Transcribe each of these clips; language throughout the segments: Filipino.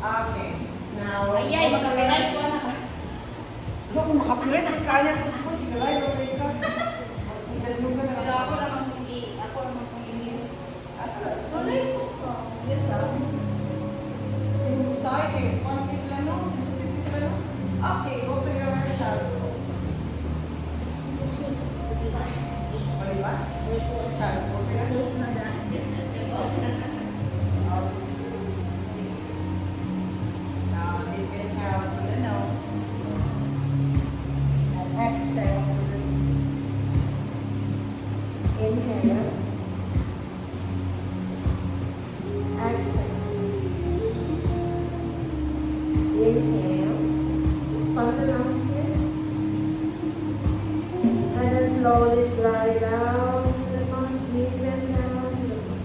Okay. Now, Ayay, mag-copyright ko na. Ano kung makapiright, ang kanya ko sa mga tigalay, okay ka. Isalmo ka na. Pero ako naman kung i-mail. Tuloy ko pa. Yan lang. Yung sa'yo eh, one piece lang no? Sensitive piece lang no? Okay, go to your child's pose. O diba? Child's pose yan. Now, you can have the nose. And exhale through the nose. Inhale. Exhale. Inhale. Expand the lungs here. And then slowly slide down to the front, lead them down to the front.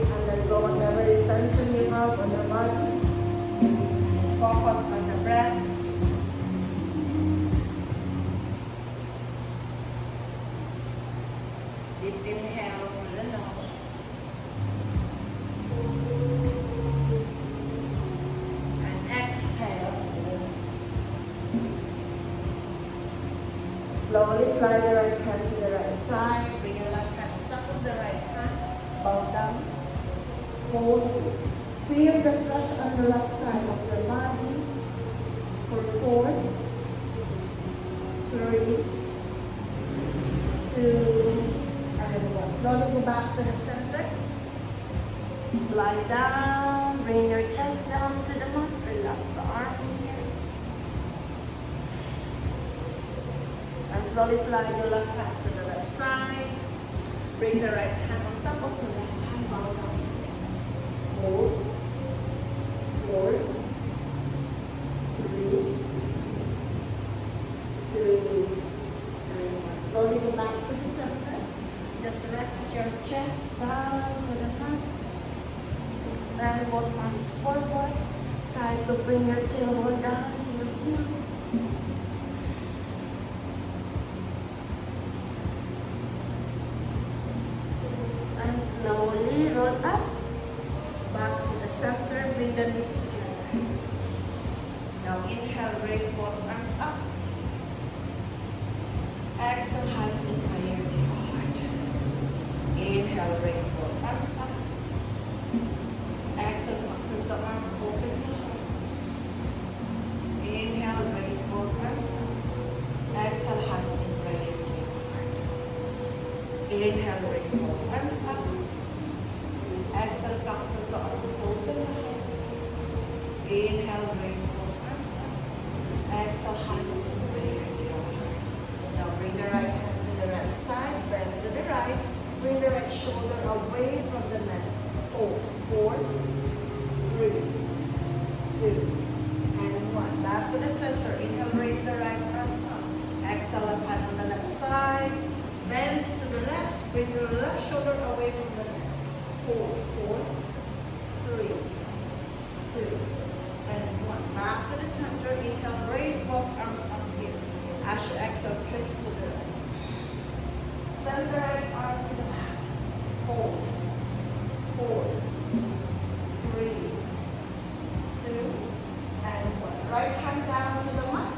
And then go whatever is tension you have on your body. Just focus on the breath. Deep inhale through the nose. And exhale through the nose. Slowly slide your right hand to the right side. Bring your left hand on top of the right hand. Bow down. Hold. Feel the stretch on the left side of your body. For 4, 3, 2, and 1. Slowly go back to the center. Slide down. Bring your chest down to the mat. Relax the arms here. And slowly slide your left hand to the left side. Bring the right hand on top of the left hand. Bow down. Hold. 4, 3, 2, and 1. Slowly go back to the center. Just rest your chest down to the mat. Extend both arms forward. Try to bring your tailbone down to your heels. And slowly roll up. Back to the center. Bring the knees together. Now inhale, raise both arms up. Exhale, hands in prayer to your heart. Inhale, raise both arms up. Exhale, press the arms open your heart. Inhale, raise both arms up. Exhale, hands in prayer to your heart. Inhale, raise both arms up. Exhale, press the arms open your heart. Inhale, raise both arms up. Exhale, hands in prayer to your heart. Now bring the right hand to the right side, bend to the right. Bring the right shoulder away from the neck. 4, 3, 2, and 1. Back to the center. Inhale, raise the right arm up. Exhale, left hand on the left side. Bend to the left. Bring your left shoulder away from the neck. 4, 3, 2, and 1. Back to the center. Inhale, raise both arms up here. As you exhale, twist to the right. Extend the right arm to the back. 4, 3, 2, and 1. Right hand down to the mat.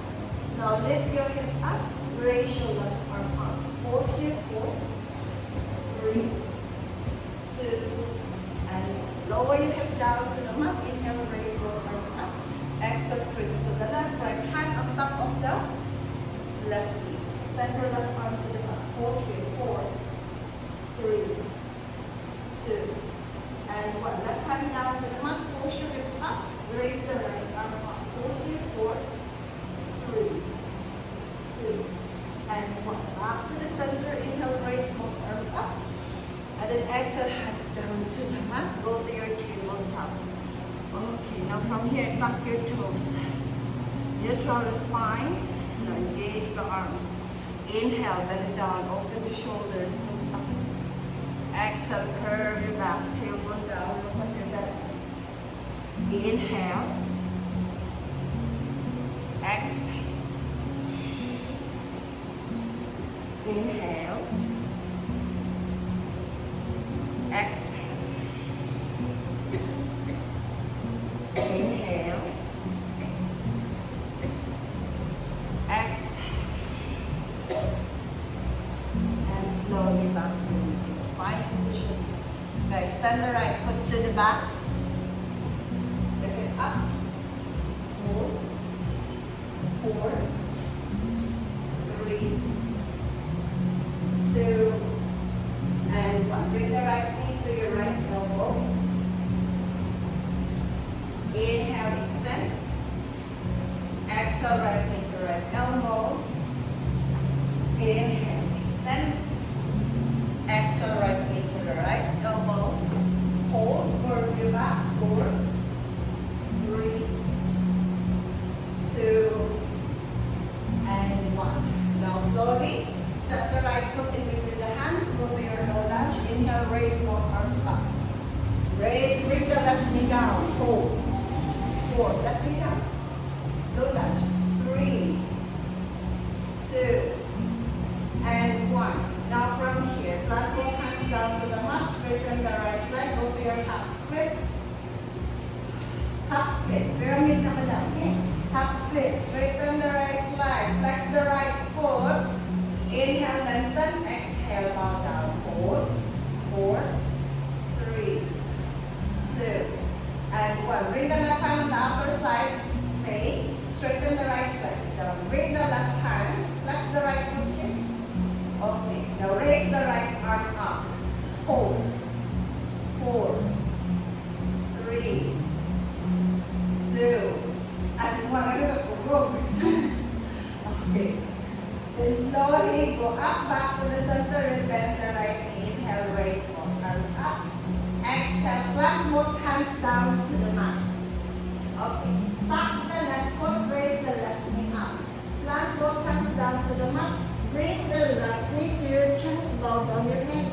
Now lift your hip up. Raise your left arm up. 4 here. 4, 3, 2, and 1. Lower your hip down to the mat. Inhale, raise both arms up. Exhale, twist to the left. Right hand on top of the left knee. Extend your left arm to the back. 4 here. 4, 3, 2, and 1. Left hand down to the mat. Push your hips up. Raise the right arm up. 4 here. 4, 3, 2, and 1. Back to the center. Inhale, raise both arms up. And then exhale, hands down to the mat. Go to your tabletop. Okay, now from here, tuck your toes. Neutral the spine. Now engage the arms. Inhale, bend down, open the shoulders, look up. Exhale, curve your back, tailbone down, look at your back. Inhale. Exhale. Inhale. Exhale. Okay, extend the right foot to the back. Lift it up. Hold. 4, 3, 2, and 1. Bring the right knee to your right elbow. Inhale, extend. Exhale, right knee to right elbow. Inhale, extend. Exhale, right knee to the right elbow. Hold, curve your back. 4, 3, 2, and 1. Now slowly, step the right foot in between the hands. Go to your low lunge. Inhale, raise both arms up. Raise, bring the left knee down. Hold. 4, left knee down. Low lunge. 3, 2, and 1. Now from here, plant both hands down to the mat. Straighten the right leg. Go to your half split. Half split. Pyramid naman lang. Okay? Half split. Straighten the right leg. Flex the right foot. Inhale, lengthen. Exhale, bow down. Hold. 4, 3, 2, and 1. Bring the left hand on the upper side. Stay. Straighten the right leg. Down. Bring the left hand. Flex the right foot here. Okay. Now raise the right arm up. Hold. 4, 3, 2, and 1. I got a rope. Okay. Then slowly go up, back to the center, and bend the right knee. Inhale, raise both arms up. Exhale, plant both hands down to the mat. Okay. Tap the left foot, raise the left knee up. Plant both hands down to the mat. Bring the right knee to your chest, bow down your head,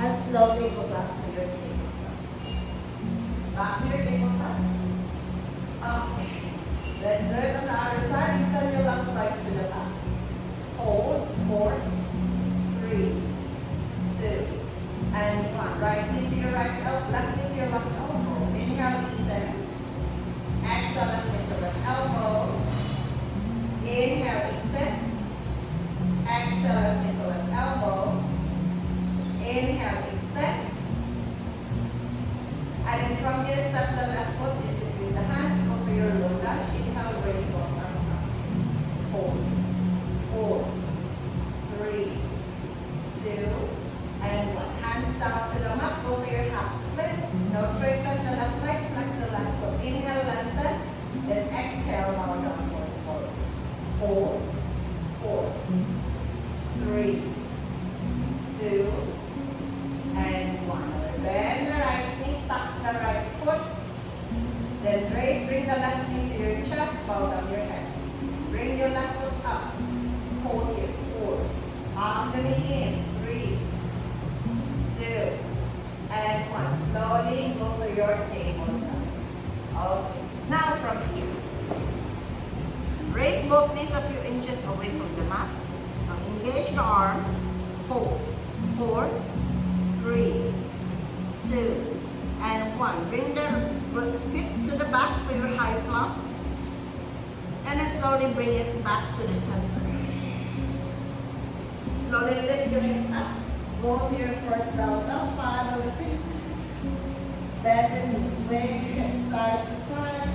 and slowly go back to your tabletop. Back to your tabletop. Okay. Let's do it on the other side. Extend your left leg to the back. Hold. 4, 3, 2, and 1. Right knee to your right elbow, left knee to your left elbow. Inhale, extend. Exhale, left knee to left elbow. Inhale, extend. Exhale, left knee to left elbow. Inhale, extend. And then from here, step the left foot in between the hands. Go to your low lunge. Inhale, raise both arms up. Hold. 4, 3, 2, and 1. Hands down to the mat. Go to your half split. Now straighten the left leg. Flex the left foot. Inhale, lengthen. Then exhale, bow down forward. 4, 4, 3, 2, and 1. Bend the right knee. Tuck the right foot. Then raise. Bring the left knee to your chest. Bow down your head. Bring your left foot up. Hold it. 4. Arm the knee in. 3, 2, and 1. Slowly go to your tabletop. Okay. Now from here, raise both knees a few inches away from the mat. Now engage the arms. Hold. 4, 3, 2, and 1. Bring the feet to the back to your high plank. And then slowly bring it back to the center. Slowly lift your head up. Go to your first down dog. Follow the feet. Bend the knees. Sway your hips side to side.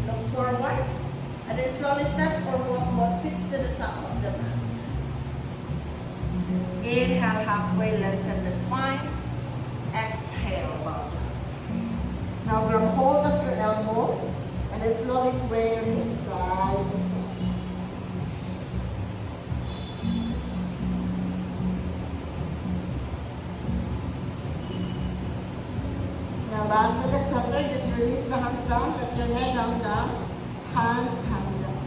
Look forward. And then slowly step or walk both feet to the top of the mat. Inhale, halfway, lengthen the spine. Exhale, bow down. Now grab hold of your elbows and then slowly sway your hips side to side. Now back to the center, just release the hands down, let your head down, hands hang down.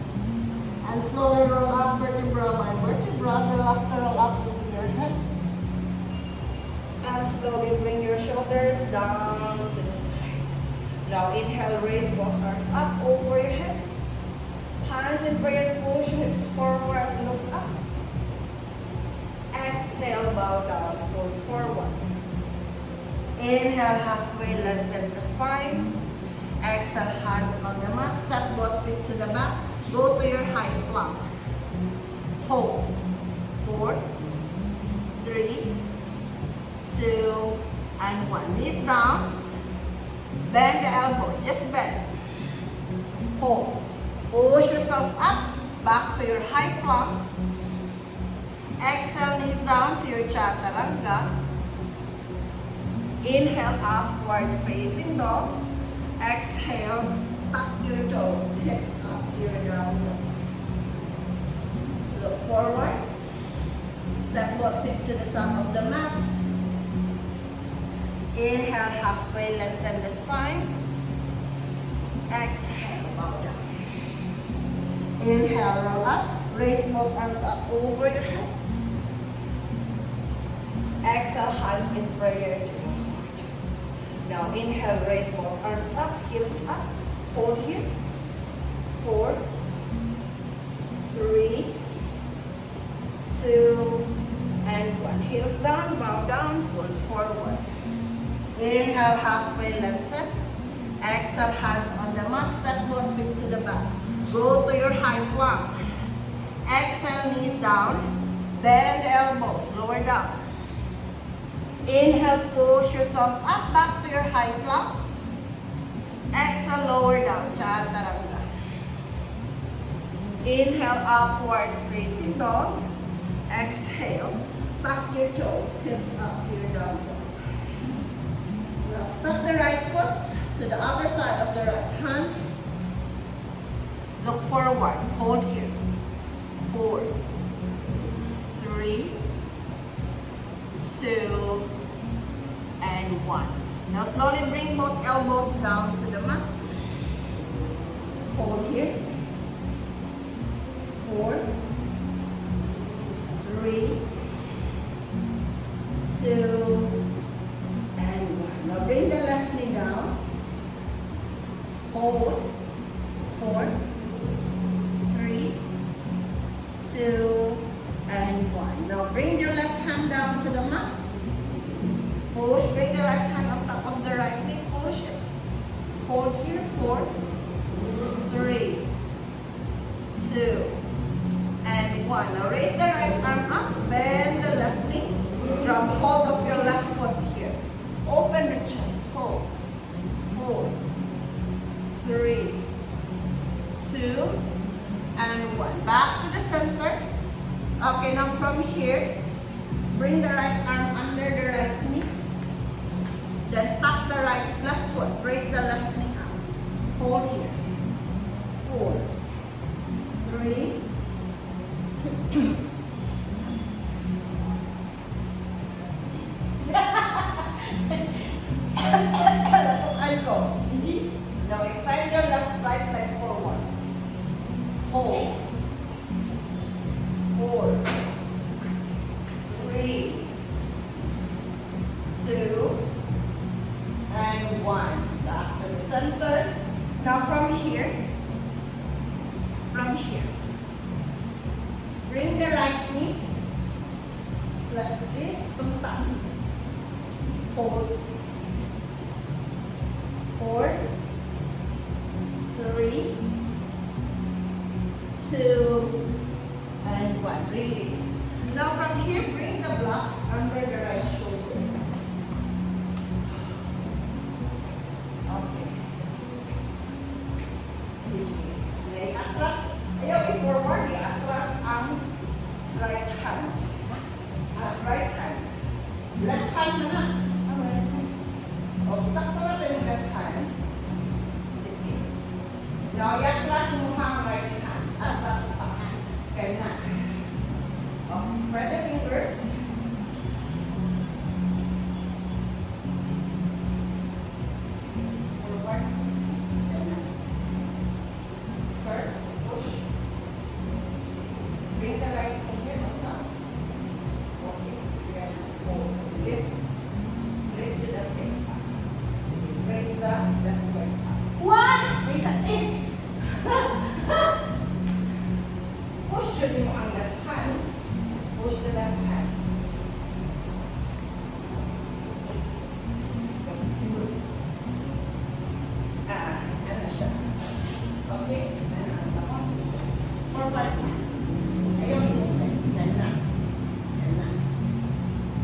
And slowly roll up vertebra by vertebra, the last roll up into your head. And slowly bring your shoulders down to the side. Now inhale, raise both arms up over your head. Hands in prayer, push hips forward, look up. Exhale, bow down, fold forward. Inhale, halfway, lengthen the spine. Exhale, hands on the mat. Step both feet to the back. Go to your high plank. Hold. Exhale, knees down to your chaturanga. Inhale, upward facing dog. Exhale, tuck your toes, hips up to your down dog. Look forward. Step up to the top of the mat. Inhale, halfway lengthen the spine. Exhale, bow down. Inhale, roll up. Raise both arms up over your head. Exhale, hands in prayer to your heart. Now inhale, raise both arms up, heels up. Hold here. 4, 3, 2, and 1. Heels down, bow down, fold forward. Inhale, halfway lengthen. Exhale, hands on the mat, step one feet to the back. Go to your high plank. Exhale, knees down. Bend elbows, lower down. Inhale, push yourself up, back to your high plank. Exhale, lower down, chaturanga. Inhale, upward facing dog. Exhale, back your toes, hips up to your down dog. Now step the right foot to the other side of the right hand. Look forward, hold here. 4, 3, 2, and 1. Now slowly bring both elbows down to the mat. Hold here. 4, 3, 2, and 1. Now bring the left knee down. Hold. 4, 3, 2, and 1. Now bring your left hand down to the mat. Push. Bring the right hand on top of the right knee. Push it. Hold here. 4, 3, 2, and 1. Now raise the right arm up. Bend the left knee. Grab hold of your left foot here. Open the chest. Hold. 4, 3, 2, and 1. Back to the center. Okay, now from here, bring the right arm under the right knee. Then tuck the left foot. Raise the left knee up. Hold here. 4, 3, 2. And go. Now extend your right leg forward. Hold. 4, 3, 2, and 1. Back to the center. Now from here, bring the right knee like this, tuntang. Hold. 4, 3, 2, and 1. Release. Now from here, bring the block under the right shoulder. Okay. Sige. May atras. Ayaw i-forward. I-atras ang right hand. Right hand. Left hand na na. O, sakto na yung left hand. Sige. Now, i-atras mo ang right hand. Atras pa. Kaya na. Okay, spread the fingers. Forward. Kaya na. Curve. Push. Bring the right hand here on top. Okay. Kaya na. Hold. Lift. Lift to the hip. Sige. Raise the left leg up. What? Raise an inch. Push mo ang left hand. Push the left hand. Smooth. Ano siya? Okay? Forward. Ayaw yung yan na. Yan na.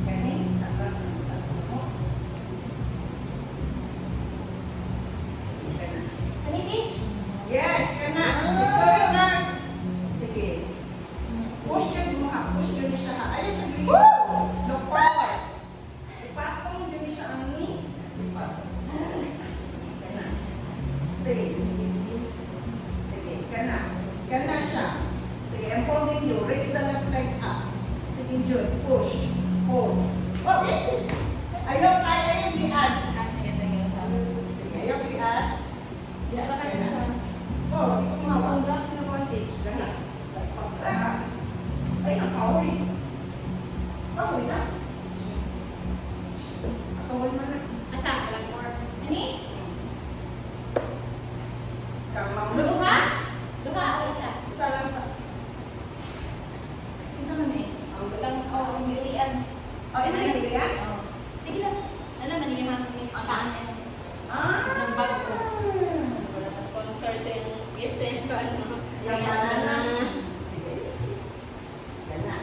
Kani, tatas ang sa mo. Sige, kana. An inch? Yes, kana. Sorry na. Sige. Push yun mo ha. Push yun siya ha. Sige, Jun. Push. Hold. Oh! Ayaw, ayaw liad. Sige, ayaw liad. Oh, hindi ko mahawa. Ang box na advantage. Gana. Ay, nakahoy. Kahoy na. Kahoy mo na. Kang mamulog. Isa lang sa... Ang bilis. Oh, ina yung bilian? Sige lang. Alam, manilimang miss. Taan na miss. Ah! Isang bag ko. Wala pa sponsor sa yung gift sa yung ano. Yung banana. Sige. Yan na.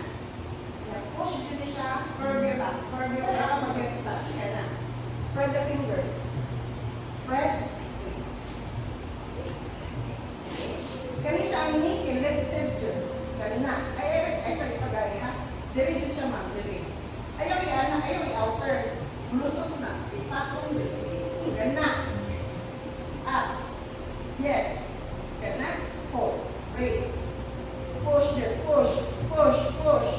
Push dito siya. Curve your back. Curve your back. Mag-get stuck. Yan na. Spread the fingers. Spread. Wings. Wings. Sige. Kani siya ang knee. Lifted dyan. Kanina. Ay, sorry. Pag-ay ha. Diri dyan siya ma'am. Diri. Ayaw yan. Ayaw i-outer. Lusot na. Ipatong dyan. Sige. Yan na. Up. Yes. Yan na. Hold. Raise. Push there. Push. Push. Push.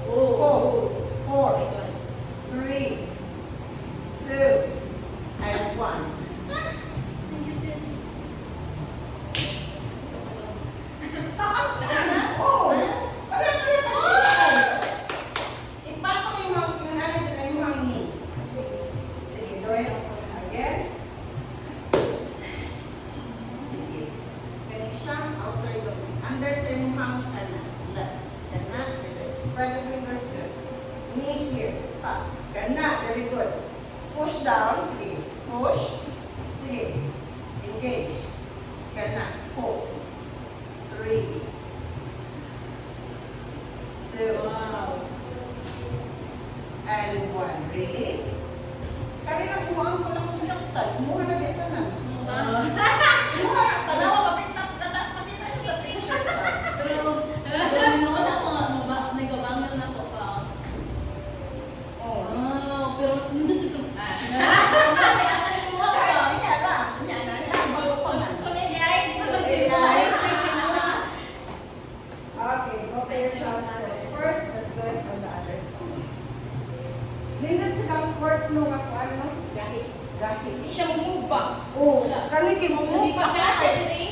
Hold. 4, 3, 2, and 1. Taas na. Oh. Parang perfection. Ipatong yung ano dyan, yung hangin. Sige, do it again. Sige. Ganyan siya, outer yung under sa yung hangin ka na. Left. Yan na. Spread the fingers good. Knee here. Up. Yan na. Very good. Push down. Sige. Push. Sige. Engage. Yan na. Hold. 3, 2, and 1. Release. Kanina kumuhaan ko lang pinaktan. Kumuha na dito na. Kumuha na. Tanawa. Mapiktak. Makita siya sa picture. Oh. Kahit hindi ka na. Okay, go to your shoulders first. Let's go it on the other side. Nindot siya ang court no ako ano? Gahi. Hindi siya move ba? Oh, kaliki mo mo. Hindi pa siya siya din eh.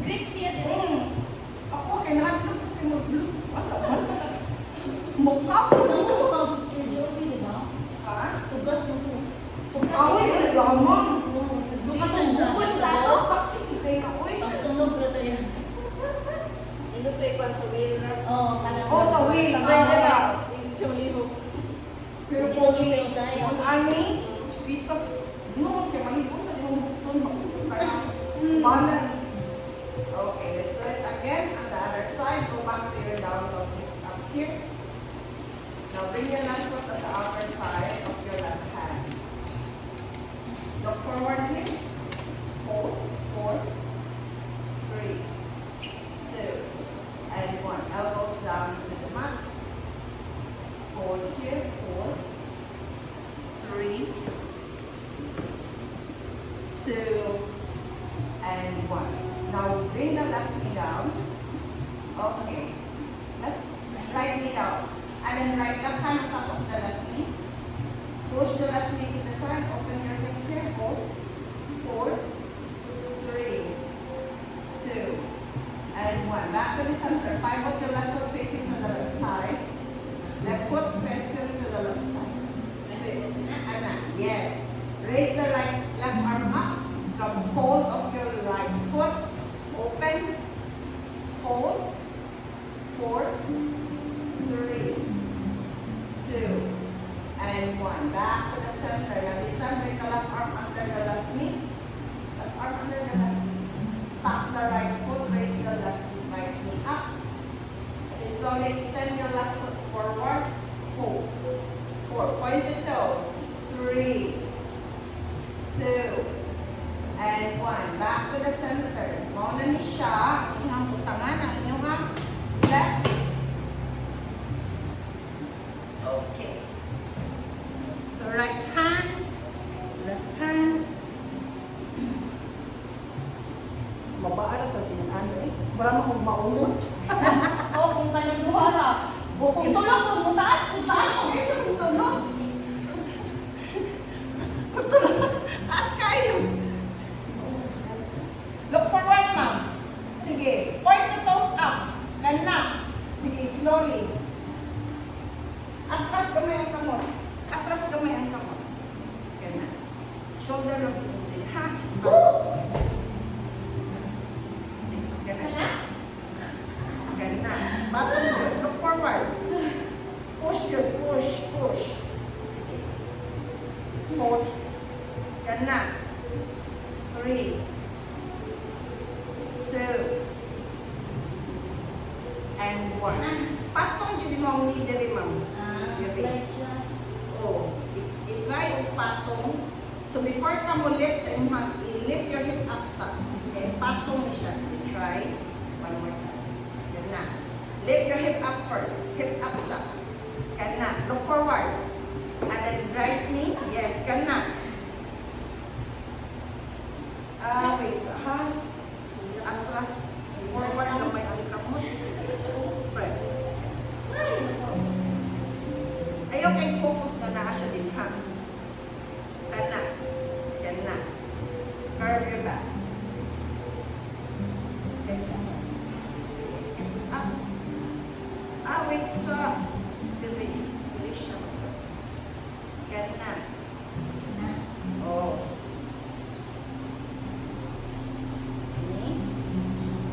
Grip siya din eh. Ako kinahanap ko kinulog. Wala ba? Mukha ko. Ha? Ako yung lamang. Sakit si Tina. Uy. Hindi ko ipan sa wheel na. Oh, sa wheel. Pwede lang. Hindi siya malibog. Pero Hindi po, lang yung sa-isayaw. yung ani, kitas, noon, kaya mahigong sa yung bukton, magpupun ka na. Banan. Okay, let's do it again on the other side. Go back to your down dog. Mix up here. Now bring your left foot to the upper side of your left hand. Look forward here. Hold. 4, 3, 2, and 1. Elbows down to the mat. Hold here. 4, 3, 2, and 1. Now bring the left knee down. Okay. Left, right knee down. And then left hand on top of the left knee. Push the left knee to the side. Open your hip here. Hold. 4, 3, 2, and 1. Back to the center. Pivot your left foot facing to the left side. Left foot facing to the left side. That's it. Anna. Yes. Raise the left arm up. From hold of your right foot. Open. Hold. 4, 3, 2, and 1. Back to the center. Now this time bring the left arm under the left knee. Left arm under the left knee. Tap the right foot. Raise the right knee up. And slowly extend your left foot forward. Hold. 4. Pointed toes. 3, 2, and 1. Back to the center. Mauna ni siya. Ang inyong butangan. Ang inyong left. Okay. So right hand, left hand. Mabaara sa tinan eh. Para mo maulot. Kung kanang duha ra. Kung tulog ko mo Atras gamay ang kamot. Atras gamay ang kamot. Yan na. Shoulder lang inulit, ha? Sige, yan na siya. Yan na. Button yun. Look forward. Push yun. Push, push. Sige. Push. Yan na. 3, 2, and 1. Patong dyan mo ang midere, ma'am. Slide siya. Oh, i-try yung patong. So before ka mo lift sa imong hand, i-lift your hip up sa. Okay, patong ni siya. So try. One more time. Yan na. Lift your hip up first. Hip up sa. Yan na. Look forward. And then right knee. Yes, yan na. Wait. So, ha? Atras. Forward na may ang kamot. Spread. Ayaw kay focus na naa siya din, ha? Yan na. Yan na. Curve your back. Hips up. Hips up. Wait, so. Dili. Dili siya. Yan na. Oh. Ini.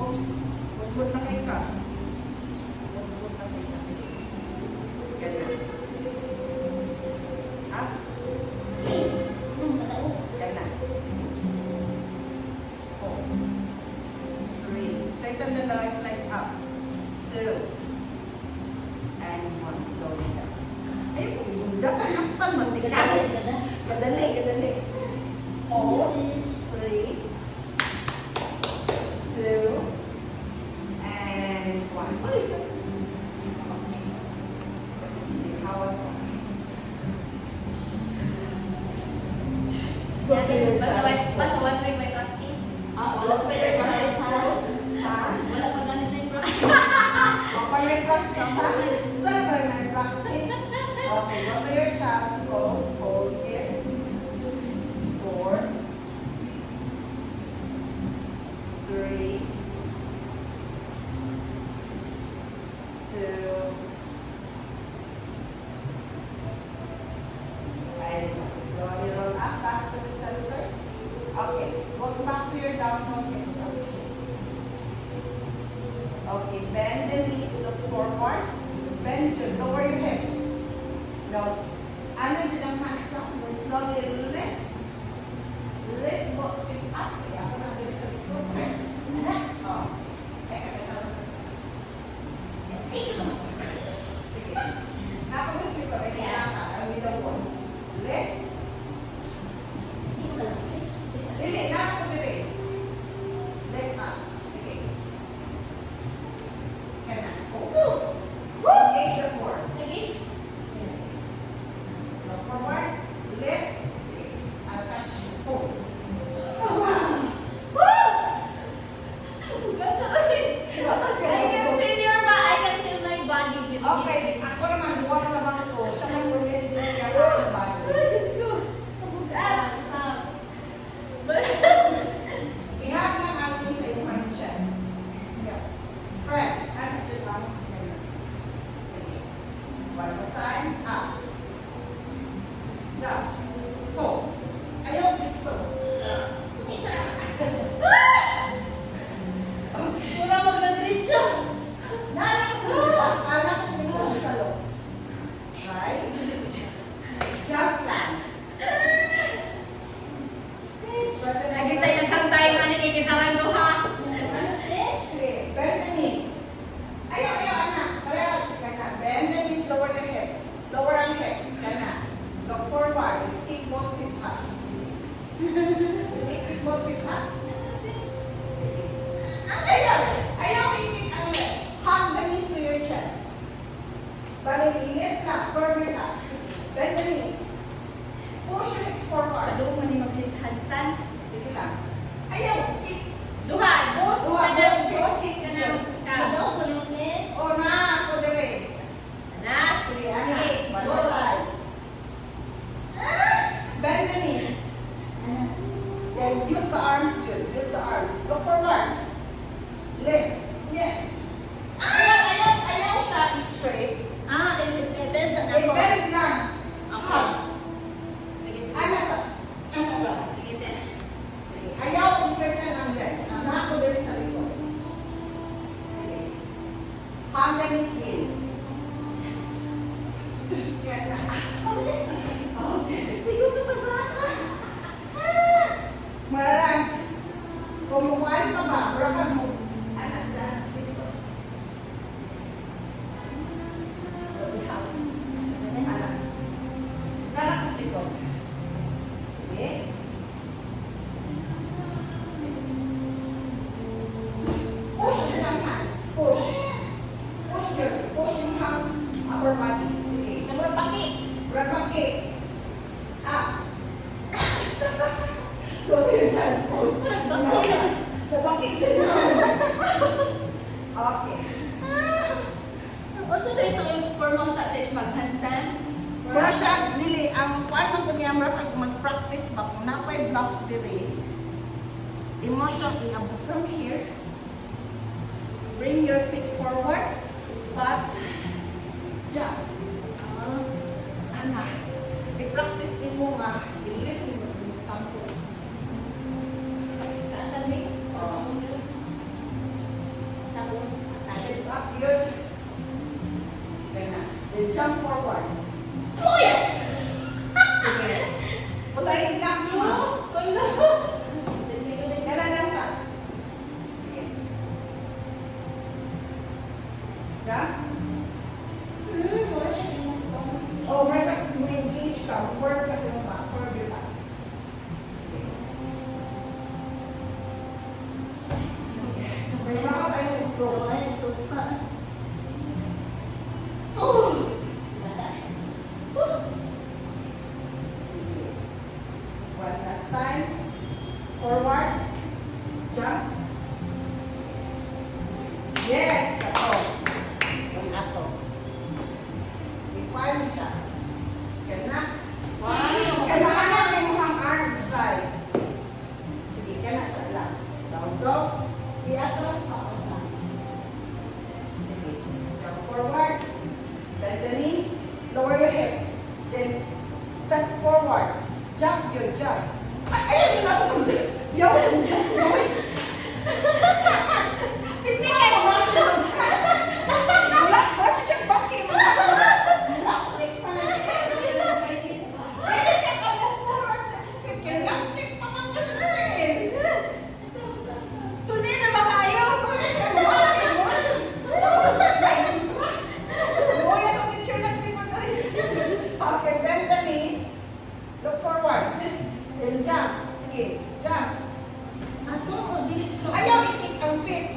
Oops. Budbud na kay ka. Budbud na kay ka. Sige. Yan na. Up. Please. Matao. Yan na. Sige. 4, 3. Straighten the leg up. 2, and 1. Slowly down. Ayun po, ibunda. Kapal man. Gadali, gadali. Kadali, kadali. 4, 3, 2, and 1. Uy. Sige, hawas. Basta one way may practice. Wala pa yung practice house. Ha? Wala pa ganit na yung practice. O pa yung practice ha? Saan ba yung practice? Okay, what are your child's goals? Hold here. 4, 3, 2, and so you roll up back to the center. Okay, go back to your downward hips. Okay, bend the knees, look forward. Bend your, lower your head. Now, ano dyan ang hands up? Then slowly lift. Lift both feet up. Sige, ako na dito sa likod. Yes. Oh. Teka, sa Sige. Ako na sito, ay kailangan. Ang middle one. Lift. Dili, na ako dili. Lift up. Sige. Yan na. Oh. Engage the core. Look forward. Lift. Sige. I'll touch you. Hold. Iwatas ka I na. can feel your I can feel my body. Okay, ako naman, huwag naman ito. Siya man yung medyo niya ang body. Ihag lang atin sa iyong chest. Yeah. Spread. Ano ito lang? Sige. One more time. Up. Jump. Hold. Ayaw, bitso. Okay. Pura magna-diretso. Narang sa loob. Anak sa loob sa loob. Try. Jump lang. Nagintay na sang tayo manikikita lang duha. Sige, bend the knees. Ayaw, anak. Pareho. Kana. Bend the knees, lower the head. Lower ang head. Kana. Look forward. Kick both feet up. Sige. Sige, kick both feet up. Sige. Ayaw, kick ang leg. Hug the knees to your chest. Bali, lift up, curve your back. Sige. Bend the knees. Push your hips forward. Pado man ni mag-handstand. Sige lang. Ayaw, kick. Duha, both. Duha, both feet. Kick. Kanang padaw ko yung head. O na, ako dire. Anak. Sige, anak. Sige, One go. more time. Bend the knees. Then use the arms, Jude. Use the arms. Look forward. Lift. Yes. Ayaw siya straight. Depends on It lower body. Sige. Namurang paki. Rapaki. Up. Go to your child's pose. Rapaki. Okay. Also, dito yung formal touch mag-handstand. Pero siya, dili, ang kuwan man ko niya mag-practice ba kung napay blocks diri. Imo siya i-abo from here. Bring your feet forward. But, jump. Ana, i-practice din mo nga, i-lift mo yung sample. Lift up yun. Kaya na. Then jump forward. Puya! Sige. Putayin blocks mo. Kaya na sa. Sige. Jump. Oh, merasa engage ka. Work kasi mo ba? Work your back. Sige. Yes. May mga tayo mag-grow. Sige. One last time. Forward. Jump. Yes! Ato. Yung ato. I-file siya. Yan na. Kailangan na yung mga arms right. Sige, ka na sa lang. Down dog. I-atras pa ako lang. Sige. Jump forward. Bend the knees. Lower your hip. Then, step forward. Jump your jump. Ay, ayun na ako mag-jump. Yaw, jump. Hindi ka Wala siya bakit. Lapit pa lang siya. Pwede ka ka mag-forward sa hip. Kaya lapit pa man ka sa hip. Tunay na ba kayo? Ulit ka bakit. Buya sa picture na slipper tayo. Okay, bend the knees. Look forward. Then jump. Sige, jump. Ato o dili to? Ayaw i-kick ang feet.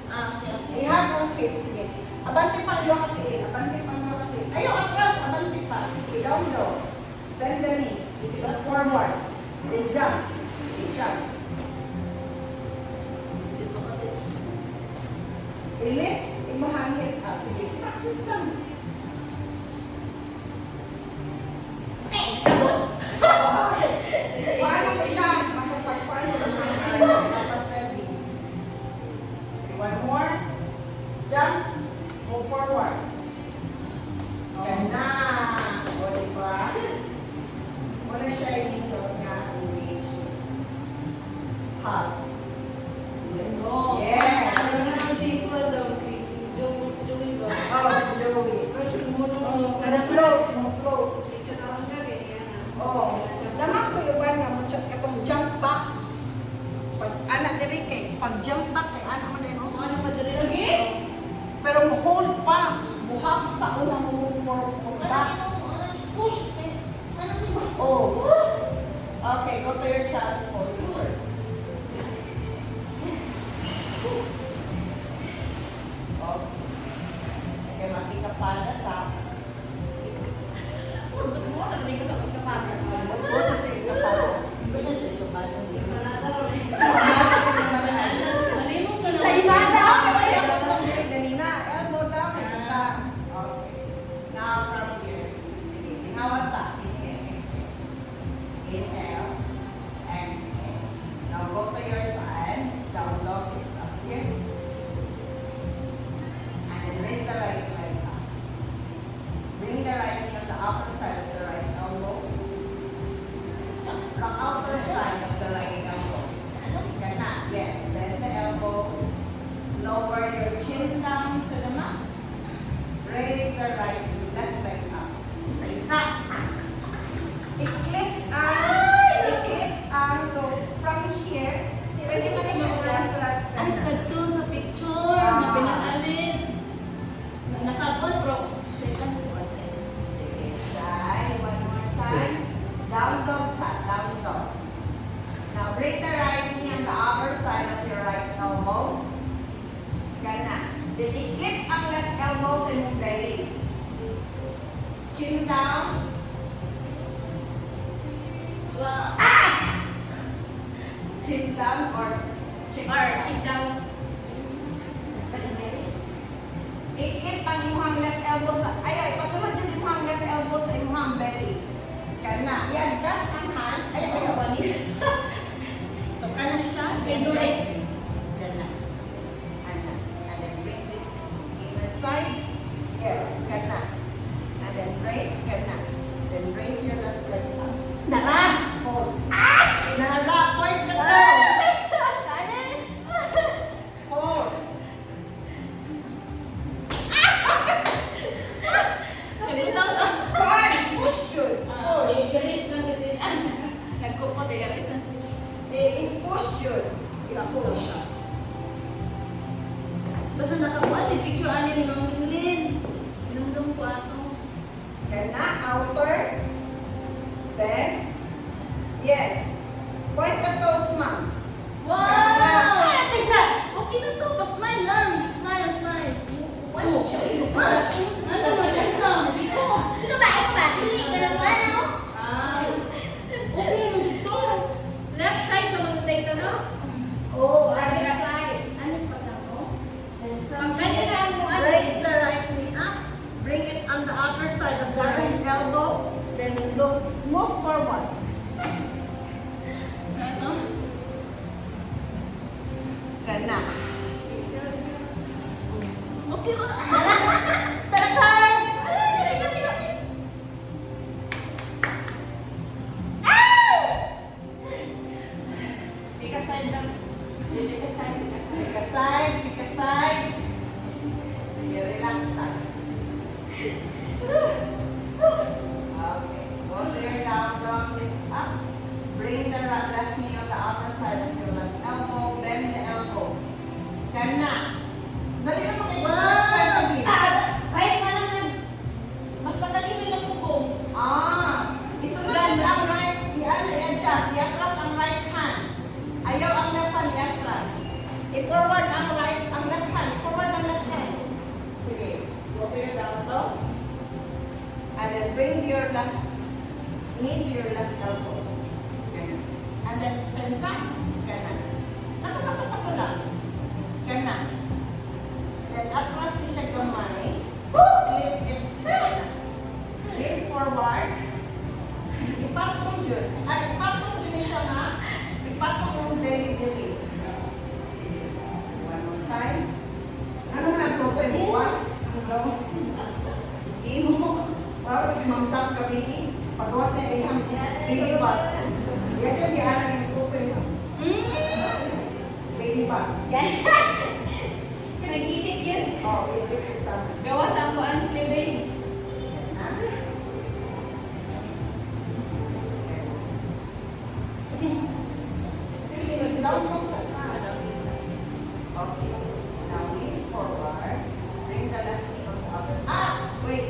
Okay. Ihag ang feet. Sige. Abante pang dua katiin. Abante pang dua katiin. Ayaw atras. Abante pa. Sige, down low. Bend the knees. Sige, look forward. Then jump. Sige, jump. Ilit. Imahangit. Sige, practice lang. Paano mo siya? Makapagpaan sa mga eyes. Tapos ready. Sige, one more. Jump. Move forward. Ganda. O, diba? Wala siya dito nga engage. Hug. Yes. Oh, si Joey. Float. Float. Oh, naman ko yung nga mo chat katong jump back. Pag anak diri kay pag jump back kay anak man din oh. Ano pa diri lagi? Pero mo hold pa, buhag sa una mo move forward back. Push. Oh. Okay, go to your child's pose first. Okay. Okay, makikapala ka. Go to say kapala. Sunod ito ba? Malimong ka Sa na. ibada. Okay, ako lang yung ganina. Elbow down. Okay. Now from here. Sige, hinawa sa inhale, exhale. Inhale, exhale. Now go to your hand. Down dog, hips up here. And then raise the right leg up. Bring the right knee on the upper side of the right elbow. The outer side of the right elbow. Gana. Yes. Bend the elbows. Lower your chin down to the mat. Raise the right left leg up. Isa. I-click ang, so from here, pwede mo na siya i-atras ka Ay, na. kadto sa picture. Na pinakalit. Nakabot, bro. Second. Sige, try. One more time. Down dog sa, down dog. Now bring the right knee on the upper side of your right elbow. Gana. Then i-click ang left elbow sa imong belly. down. Wow. Chin down or chin Or cheek down. Ikit ang imuhang left elbow sa, ay, pasunod yung imuhang left elbow sa imuhang belly. Kana. I-adjust ang hand. Ay. So, kana siya. I-adjust. Kana. Kana. And then bring this inner side. Yes. Kana. And then raise. Kana. Then raise your left leg up. Nara. Hold. Nara. Point the toes. Karen. Hold. Nagbutaw ka. Point. Push yun. Push. Galis lang din. Nagkupot eh, guys. I-push yun. I-push. Basta nakakuha, may picture ani ni Ma'am Lynn. Inumdum ko ato. Kana, outer, bend, yes. Point the toes, ma'am. Wow! Okay na to. Pag-smile lang. Smile, smile. One show. Ano naman yan sa? Dito. Ito ba? Hindi ka lang ano? Ah. Okay naman dito. Left side pa magutay ito, no? Oh, other side. Ano pa na mo? Pag kanina mo, ano? Raise the right knee up. Bring it on the upper side of the right elbow. Then look, move forward. Ano? Kana. Okay ba? Tara, Car! Pick a side lang. Pick a side, pick a side. Pick a side, pick a side. Sige, relax lang. Okay, go there, down, down, lips up. Bring the left knee on the upper side of your left elbow. Bend the elbows. Kana. Dali na kayo sa left side again. Right na lang na. Magtatali mo yung pupong. Isunod yun ang right, i-adjust, i-atras ang right hand. Ayaw ang left hand, i-atras. I-forward ang right, ang left hand, forward ang left hand. Sige, go there, down to. And then bring your left knee to your left elbow. Ganun. And then tense up. Ganun. Nakakapatako lang. Ganun. Then atras ni siya gamay. Lift it. Ganun. Lean forward. Ipatong dyan. Ay, ipatong dyan siya nga. Ipatong yung belly dili. Sige. One more time. Ano na ito? Ito yung buwas. Imo. Para kasi mamdam kami. Pagawas na ihang baby back. Yan yung gihana yung tutoy. Baby back. Yan. Nag-init yan. Oh, ibig kita. Gawas ang buwan cleavage. Down low sa Okay. Now lean forward. Bring the left knee on the upper. Wait.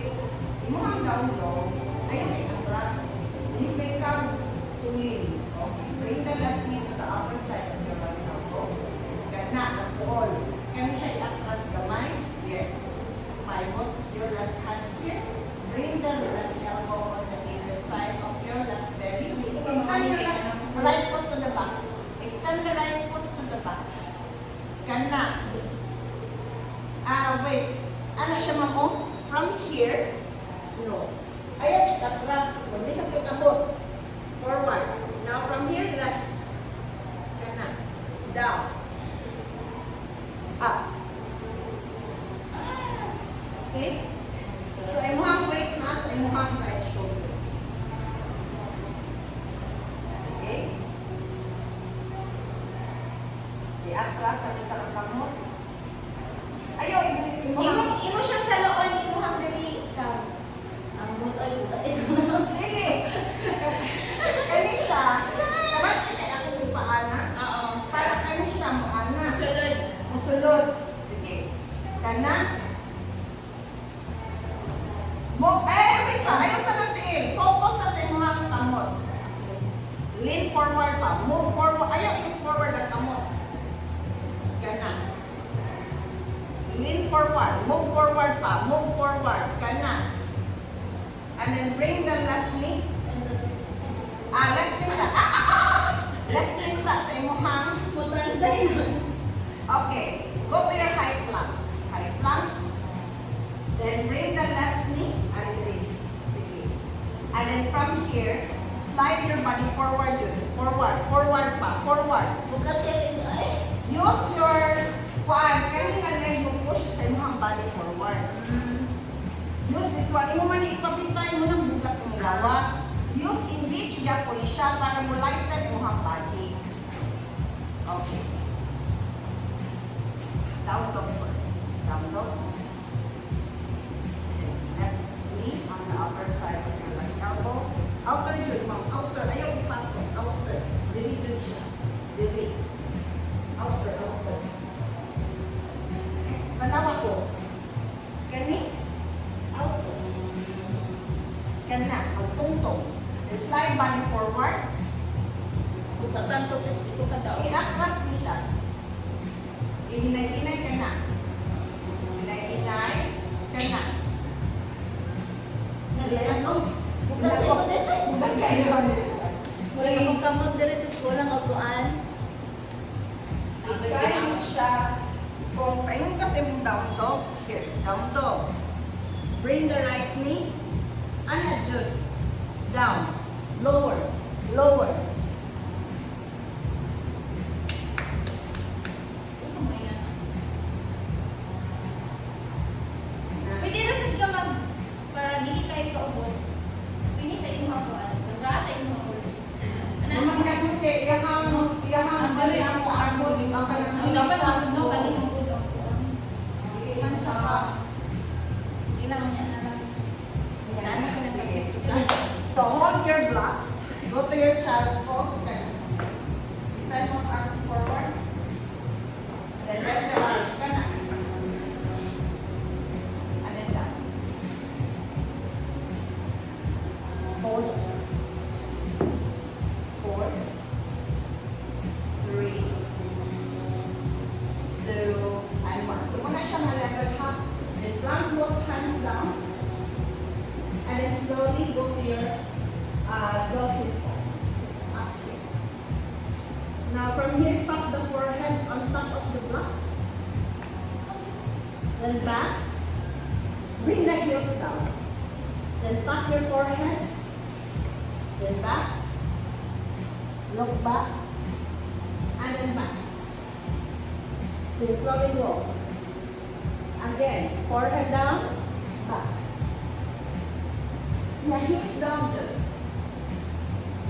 Mo ang down low. Ayun kay atras. You may come to lean. Okay. Bring the left knee to the upper side of your left elbow. Gana, as all. Kani siya i-atras gamay. Yes. Pivot your left hand here. Bring the left elbow on the inner side of your left belly. Extend your right foot to the back. Extend the right foot to the back. Gana. Wait. Ano siya, mamo? From here? No. Ayaw atras. Bisa ko abot. Forward. Now from here, left. Gana. Down. Up. Okay? So, imuhang weight na sa imuhang right shoulder. Okay? Atras sa isang kamot. Ayaw, imuhang. Imo siyang sa loon, imo hang dali ikaw. Ang buta ay buta. Dili. Kani siya. Kapag kaya ako yung paana. Oo. Para kani siya mo ana. Sulod. Musulod. Sige. Kana. Wait sa. Ayaw sa natin. Focus sa imuhang kamot. Lean forward pa. Move forward. Ayaw yung forward ang kamot. Kana. Lean forward. Move forward pa. Move forward. Kana. And then bring the left knee. Left knee sa, left knee sa imong hang. Mutanday nun. Okay, go to your high plank. High plank. Then bring the left knee. Sige. And then from here, slide your body forward, Jud. Forward pa. Forward. Bukat kayo rin ay. Use your kanina leg mo push sa imong body forward. Use this one. Imo man ipapintay mo ng bugat ng lawas. Use engage gyapon siya para mo lighten imong body. Okay. Down dog first. Down dog. Left knee on the upper side of your right elbow. Outer jud, ma'am. Outer. Ayaw ipato. Outer. Dili jud siya. Dili. Outer. Tanawa ko. Kani? Outer. Kana. Tungtong. Then slide body forward. Bukatan to kasi ito ka daw. I-atras ni siya. Ihinay-hinay ka na. Hinay-hinay ka na. Ano? Bukat kayo dito. Bukat kayo. Wala ka mong kamot dito sa kulang o kuan. I-try mo siya. Kung paingon kasi mong down dog, here, down dog. Bring the right knee. Ano, Jude? Down. Lower. Lower. Pwede na sa mag para dili kayo kaubos. Pwede sa inyo ako. Nagdaan sa inyo ako. Naman nga yung iyahang bali ang armod. Ang kanang Dapat sa no kanino ko daw ko. Ilan sa pa. Sige lang niya na lang. Sige. So hold your blocks. Go to your child's pose. Send your arms forward. Then rest your arms. Kana. And then down. Hold. 4, 3, 2, and 1. So muna siya ma-level ha. Then plant both hands down. And then slowly go to your dolphin pose. It's up here. Now from here, pop the forehead on top of the block. Then back. Bring the heels down. Then tap your forehead. Then back. Look back. And then back. Then slowly roll. Again, forehead down, back. Your hips down good.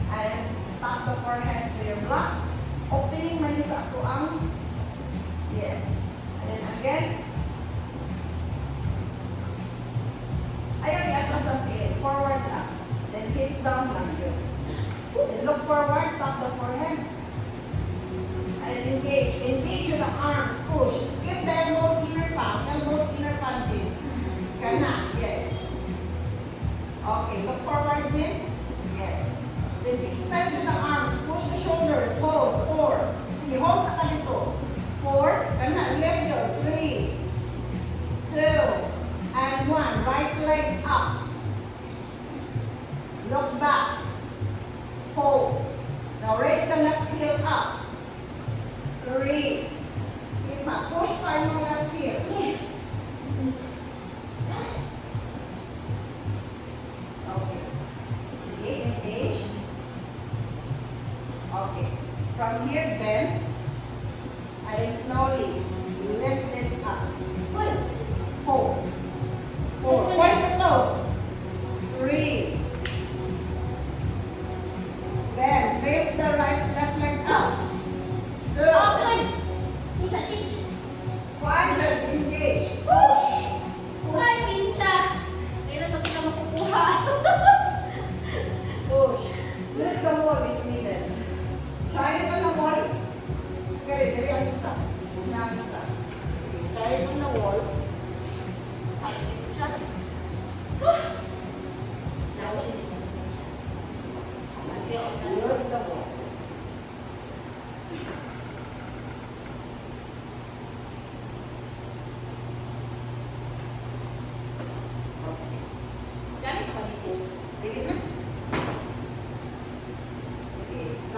And tap the forehead to your blocks. Opening man sa ako ang yes. And then again. Ayaw i-atras ang tiil. Forward lang. Then hips down lang yun. Then look forward, tap the forehead. And then engage. Engage with the arms. Push. Flip the elbows, inner palm. Elbows, inner palm, Jim. Kana. Yes. Okay. Look forward, Jim. Yes. Then extend to the arms. Push the shoulders. Hold. 4. Sige, hold sa kanito. 4. Kana. Left go. 3, 2, and 1. Right leg up. Look back. Hold. Now raise the left heel up. 3. Sige pa. Push pa yung left heel. Okay. Sige, engage. Okay. From here, bend. And then slowly lift this up. Hold. 4. Point the toes. 3. Bend. Lift the left leg up. So, quadrant, engage. Push. Push. Use the wall if needed. Try it on the wall.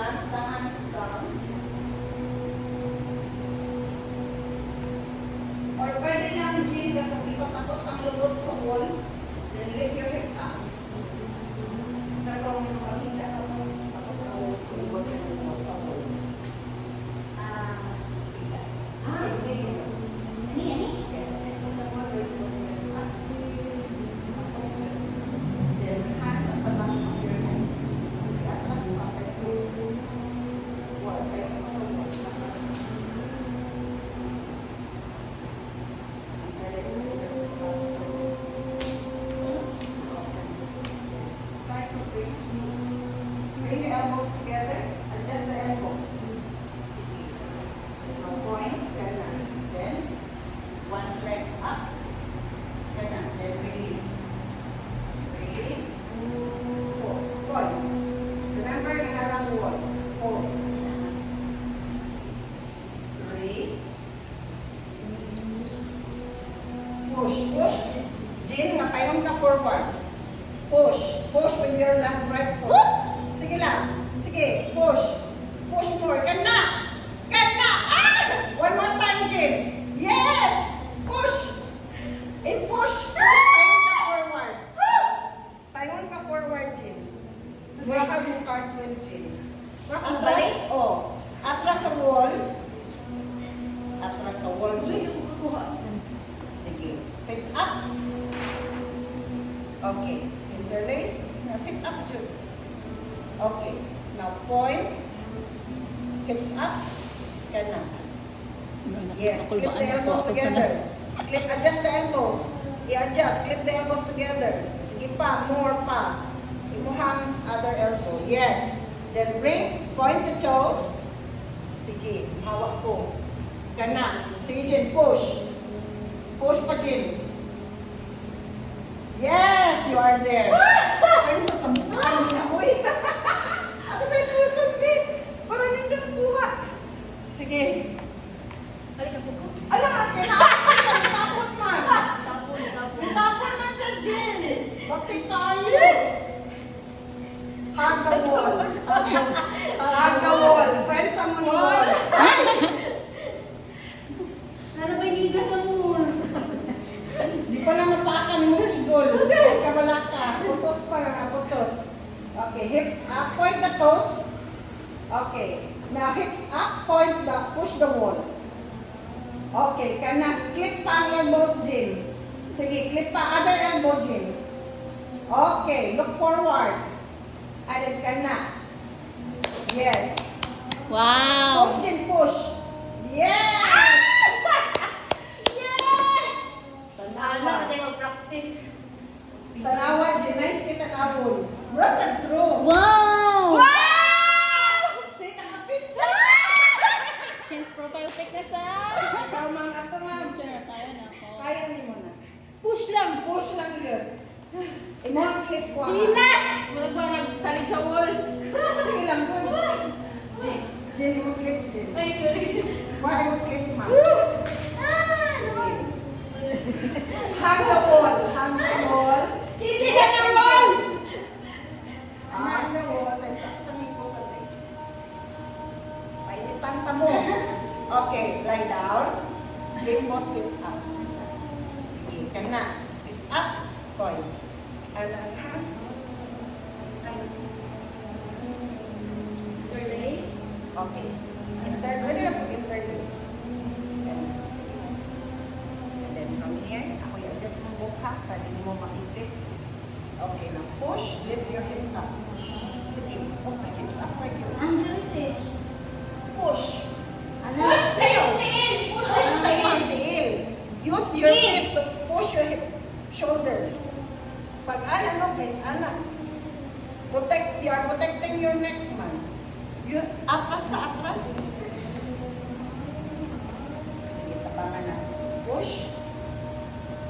Plant the hands down. Or pwede lang, Jean, na kung ipatakot ang lubot sa wall, then lift your hip up. Nagawin mo makita ako. Takot ang lubot sa wall. Yes, it's on the wall, there's no place up. Then hands at the back of your head. Atlas pa, pero wall, pero sa wall. Bring the elbows together, adjust the elbows. Now point, ganun. Then, one leg up, ganun. Then release. Release. Hold. Hold. Remember, narang wall. Hold. 3. Push. Push. Jean, ngapayong ka forward. Push. Push with your left right foot. Sige lang. Sige. Push. Push more. Kana. Kana. Ah! One more time, Jean. Yes! Push. And push. Push. Tayon ka forward. Tayon ka forward, Jean. Mura ka yung cartwheel, Jean. Atras. Oh. Atras sa wall. Atras sa wall, Jean. Sige. Pick up. Okay. Interlace. Now pick up, Jean. Okay. Now point. Hips up. Kana. Yes. Clip the elbows together. Clip, adjust the elbows. I-adjust. Clip the elbows together. Sige pa. More pa. Imuhang other elbow. Yes. Then bring. Point the toes. Sige. Hawak ko. Kana. Sige, Jen. Push. Push pa, Jen. Yes! You are there. Ay, sa sambukan na. Uy! Ano sa'yo susunod, Pete? Parang nindang buha. Sige. Ala, ate, nakakot siya. Tapon man. Tapon man siya, Jen. Bakit tayo? Hug the wall. Hug the wall. Friends sa mo ni wall. Ay! Ano ba yung higa ng wall? Di pa na mapakan mo igol. Ay, kabala ka. Putos pa nga, putos. Okay, hips up. Point the toes. Okay. Now, hips up. Point the, push the wall. Okay, kana. Clip pa ang elbows, Jim. Sige, clip pa. Other elbow, Jim. Okay, look forward. And then kana. Yes. Wow! Push, Jim, push. Yes! Alam Tanawa. na tayo mag-practice. Tanawa, Jim. Nice kita tawon. Brother, through. Wow! Say, nakapicture. Change profile fitness na! Ikaw mga ato nga. Sure, kaya na ako. Kaya ni mo na. Push lang. Push lang yun. Imo ang clip ko. Hinas! Wala ko nagsalig sa wall. Sige lang doon. Jay. Jen, imo clip, Jen. Ay, sorry. Why imo clip, ma? Hang the wall. Hang the wall. Easy sa na wall! Hang the wall. Sa ko sa leg. Painitan ka mo. Okay, lie down. Bring both feet up. Sige, kana. Feet up. Point. And then hands. Interlace. Okay. Pwede na po interlace. And then from here, ako i-adjust ng buka para hindi mo maipit. Okay, now push, lift your hip up. Sige, open hips up like you. Ang galit eh. Push. Push tayo! Tiil! Push Push tayo! tayo ang tiil. Use your hip to push your hip, shoulders. Pag ano, anak. Protect, you are protecting your neck, man. You, atras sa atras. Sige, tapangan na. Push.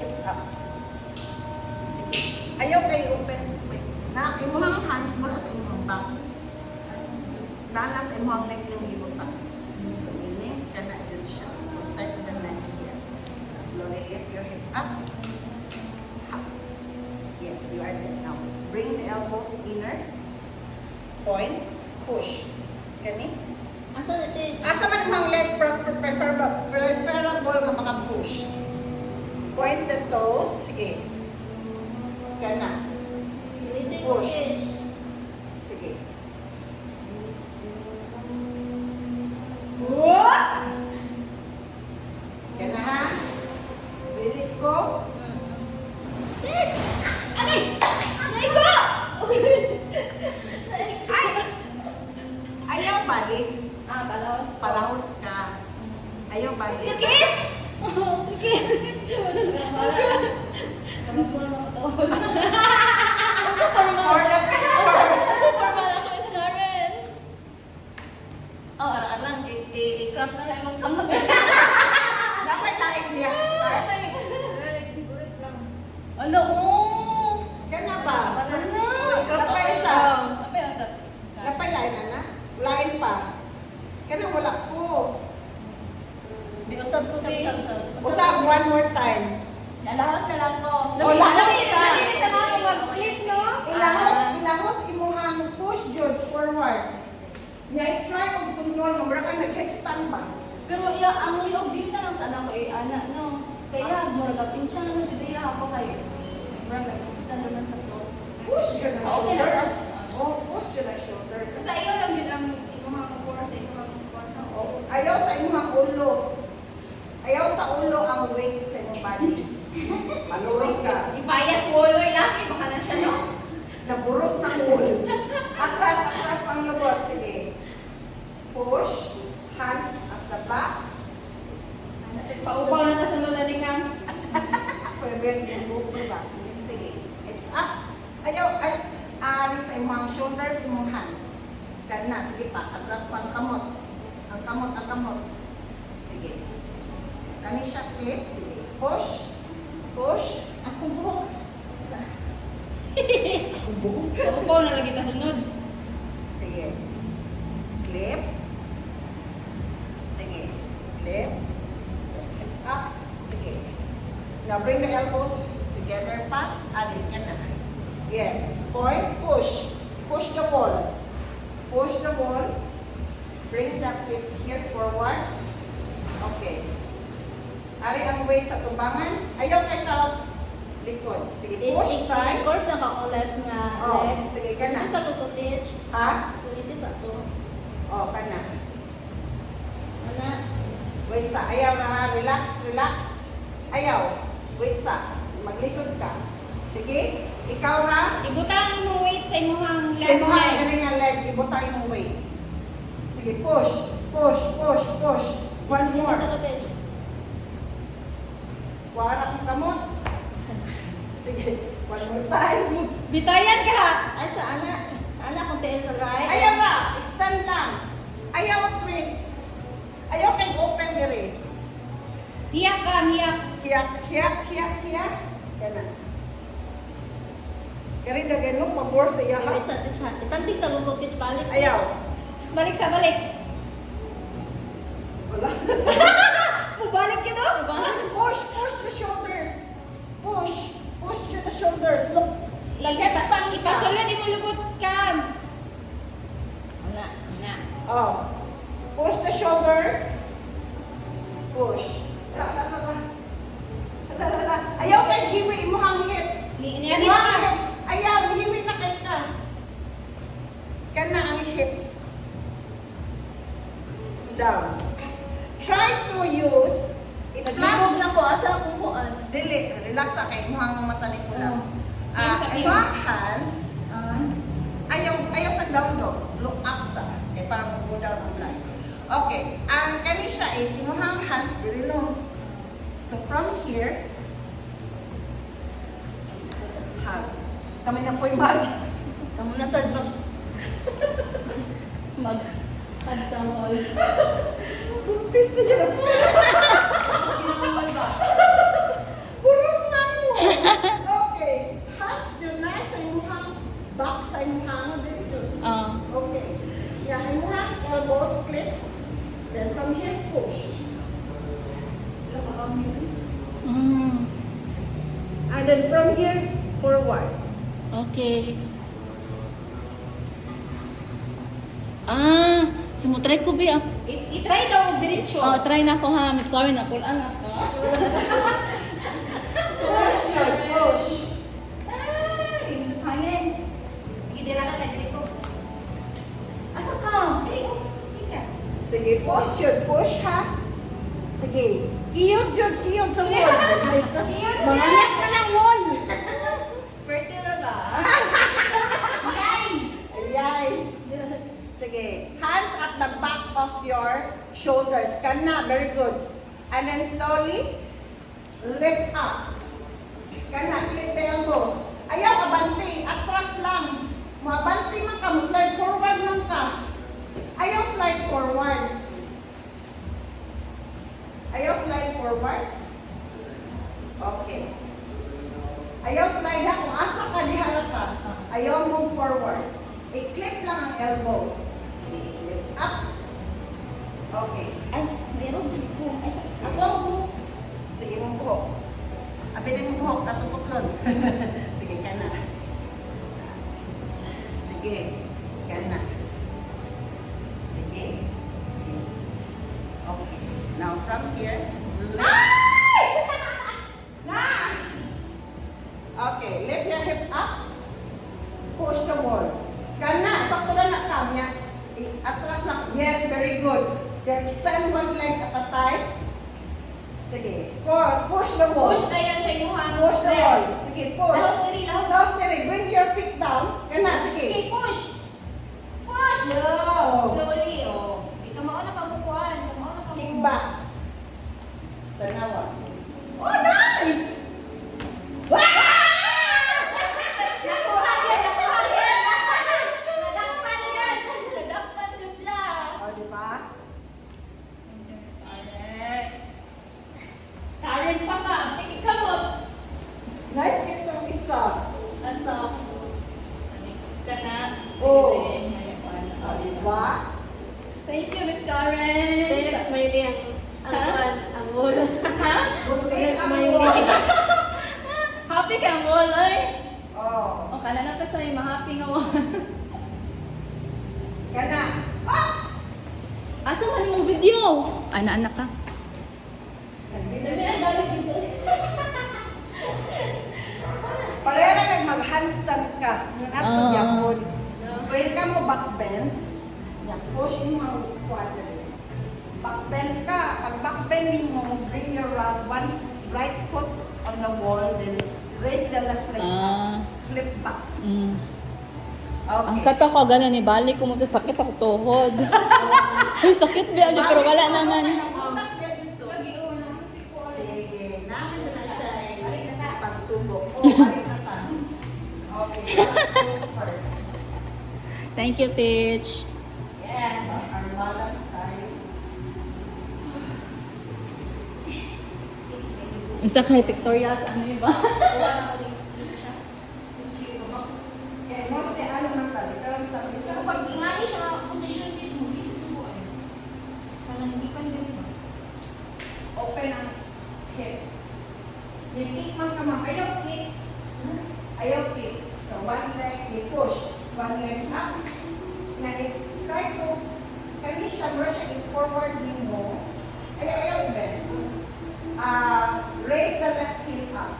Hips up. Sige. Ayaw kayo open. Wait. Na, imuhang hands mo sa imuhang back. Nala sa imuhang neck yung imutak. So, meaning, kana yun siya. Protect the neck here. Slowly lift your hip up. Up. Yes, you are there now. Bring the elbows inner. Point. Push. Kani? Asa na ito? Asa man mang leg preferable nga maka-push. Point the toes. Sige. Kana. Push. Sige. Kana ha? Release ko. Aray! Aray ko! Ay! Ayaw balik. Ah, balas. Palahos ka. Ayaw balik. Sakit! Ano po na ito? For the picture. Kasi formal ako is Karen. Oh, arang i-crop na lang yung kamag. Dapat laing niya. Ano? Oh! Kana ba? Ano? Dapat isa. Apa yung sa? Dapat lain na. Lain pa. Kana wala ko. Usap ko si... Usap one more time. Nalawas na lang ko. Oh, lakas ka. Lamit na ako mag-split, no? Ilahos imuhang push jud forward. Nya i-try og control mo bra ka nag-headstand ba? Pero iya, ang liog din na lang sa anak ko anak, no? Kaya, muragating siya, no? Dito iya ako kayo. Murag, stand naman sa to. Push jud ang Okay na, shoulders. tas- Oh, push jud ang shoulders. Sa iyo lang yun ang imuha sa imuha Oh, ayaw sa imong ulo. Ayaw sa ulo ang weight sa imong body. Maluway ka. Ibayas mo, oy, laki, baka na siya, no? Naburos ng ulo. Atras pang lubot. Sige. Push. Hands at the back. Paupaw na sa lulalingan. Pwede yung buko ba? Sige. Hips up. Ayaw, ari sa imong shoulders, imong hands. Kana, sige pa. Atras pang kamot. Ang kamot. Sige. Kani siya clip. Sige. Push. Push. Ako buhok. Buhok. Paupaw na lagi kasunod. Sige. Clip. Sige. Clip. Hips up. Sige. Now bring the elbows together pa. Alin yan na. Yes. Point. Push. Push the ball. Push the ball. Bring the feet here forward. Okay. Ari ang weight sa tubangan. Ayaw kay sa likod. Sige. Push. Try. Court na ba ko left nga Oh. leg? Sige ka na. Isa ko to teach. Ha? Kulitis ato. Oh, ka na. Ana. Wait sa, ayaw na ha, relax. Ayaw, wait sa, maglisod ka. Sige, ikaw ra, Ibutang mo weight sa imuhang sa left mga leg. galing nga leg, ibutay mo weight. Sige, push. One more. Isa ko teach. Wara kong kamot. Sige, one more time. Bitayan ka! Ay, sa ana. Ana kung tiin sa right. Ayaw ra, extend lang. Ayaw twist. Ayaw kay open dire. Hiyak ka, hiyak. Hiyak. Kana. Kari dagan mo, pabor sa iya Wait, ka. sa teach. Istantik sa Google Teach balik. Ayaw. Balik sa balik. Wala. Mabalik ka, no? Push the shoulders. Push to the shoulders. Look. Headstand ka. Ikasulod, di mo lubot ka. Ana. Oh. Push the shoulders. Push. La. Ayaw kay hiwi mo ang hips. Niyan Mo ang hips. Ayaw, hiwi na kay ka. Kana ang hips. Down. Try to use Naglibog na ko. Asa akong kuan. Dili, relax sa kay mo ang mata ni ko lang. Yung Ito ang hands. Ah. Ayaw sa down dog. Look up sa. Para go down ang line. Okay. Ang kani siya is imuhang hands diri no. So from here, hug. Kami na po yung mag. Kamu na sad mag sa wall. Buntis na siya na po. Kinawal ba? Puros na mo. Okay. Hands dyan na sa imuhang back sa imuhang dito. Ah. Okay. Yeah, imuhang elbows clip. Then from here, push. And then from here, forward. Okay. Ah, mo try ko ba? I-try daw diretso. Oh, try na ko ha. Miss Lauren na pull anak ka. Push yun, push. Ay, ito hangin. Sige, dira ka na dito. Asa ka? Dili ko. Ika. Sige, push yun, push ha. Sige, kiyod yun, kiyod sa wall. Mga anak ka ng wall. Fertile ba? Yay! Ayay. Sige, hands at the back of your shoulders. Kana, very good. And then slowly, lift up. Kana, clip the elbows. Ayaw, abante, atras lang. Mabante man ka, slide forward lang ka. Ayaw, slide forward. Ayaw, slide forward. Okay. Ayaw, slide ha. Kung asa ka, dihala ka. Ayaw, move forward. I-clip lang ang elbows. Sige, lift up. Okay. Ay, mayroon dito ko. Ay, ako ang buhok. Sige mong buhok. Abi na yung buhok, katupuklon. Sige, ka na. Sige, ka na. Sige. Okay. Now from here, lift. Okay, lift your hip up. Push the wall. Kana, sakto na na kamya. Atras lang. Yes, very good. Then stand one leg at a time. Sige. Push the wall. Push na yan sa inyo ha. Push the wall. Sige, push. Lahos diri, lahos. Now, steady. Bring your feet down. Kana, sige. Okay, push. Push. Oh. Slowly, oh. Ikaw mauna ka bukuan. Ikaw mauna ka Kick bukuan. back. Tanawa. Oh, nice! Wow! Nakuha yan, nakuha yan. Nadakpan yan. Nadakpan ko siya. O, di ba? Karen pa ka. Tingin ka mo. Nice itong isa. Asa? Kana. Oh. Oh, Di ba? Thank you, Miss Karen. Taylor Smiley ang wall. Ha? Buntis ang Smiley. wall. Happy ka mo, ay? Oh. O, kana na pa sa'yo, ma-happy nga mo. Kana. Ah! Asa man yung video? Anak ka. Nandito siya. Pareha na mag-handstand ka. Yung ato Ah. yapon. Pwede ka mo backbend. Yan, push in mo quadrant. Backbend ka. Pag backbending mo, bring your one right foot on the wall, then raise the left leg Ah. up. Flip back. Mm. Okay. Ang kata ko, gano'n ni balik ko mo to sakit ako tuhod. Uy, sakit ba? Pero wala naman. Utak ba dito? Sige, namin na siya ay pagsubok. Oh, balik na tayo. Okay, let's first. Thank you, Teach. Yes. Our balance tayo. Isa kay Victoria, ano yun ba? Wala na ko din siya. Eh, mostly ano ng tabi, pero sa Pero pag ingani siya, position din mo, hindi susubuan. Parang hindi pa din ba? open ang hips. Yung kick man ka ma'am. Ayaw kick. Ayaw kick. So, one leg, say push. One leg up. Na try to, kani siya, bro siya, i-forward din mo. Ayaw i-bend. Raise the left heel up.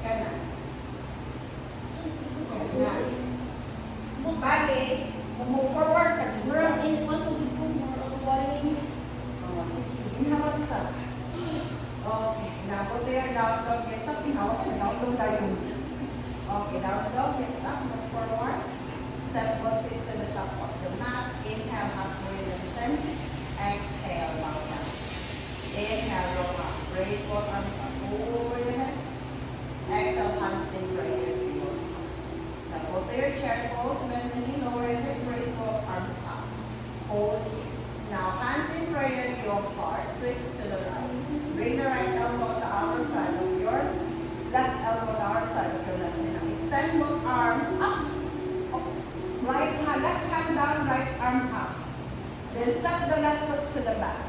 Kana. Kana. Bali, move forward ka din. Murag in one to be more of warning. Oh, sige. Inhale sa. Okay. Now, put your down dog. Get up. Inhale sa. Down dog tayo. Okay. Down dog. Get up. Move forward. Step both feet to the top of the mat. Inhale. Halfway lengthen. Exhale. Bow down. Inhale. Roll up. Raise both arms up over your head. Exhale. Hands in prayer. Now, go to your chair pose. Bend the knee. Lower your hip. Raise both arms up. Hold here. Now, hands in prayer, go apart, twist to the right. Bring the right elbow to the outer side of your left elbow to the outer side of your left hand. Now, extend both arms up. Oh, right hand, left hand down, right arm up. Then step the left foot to the back.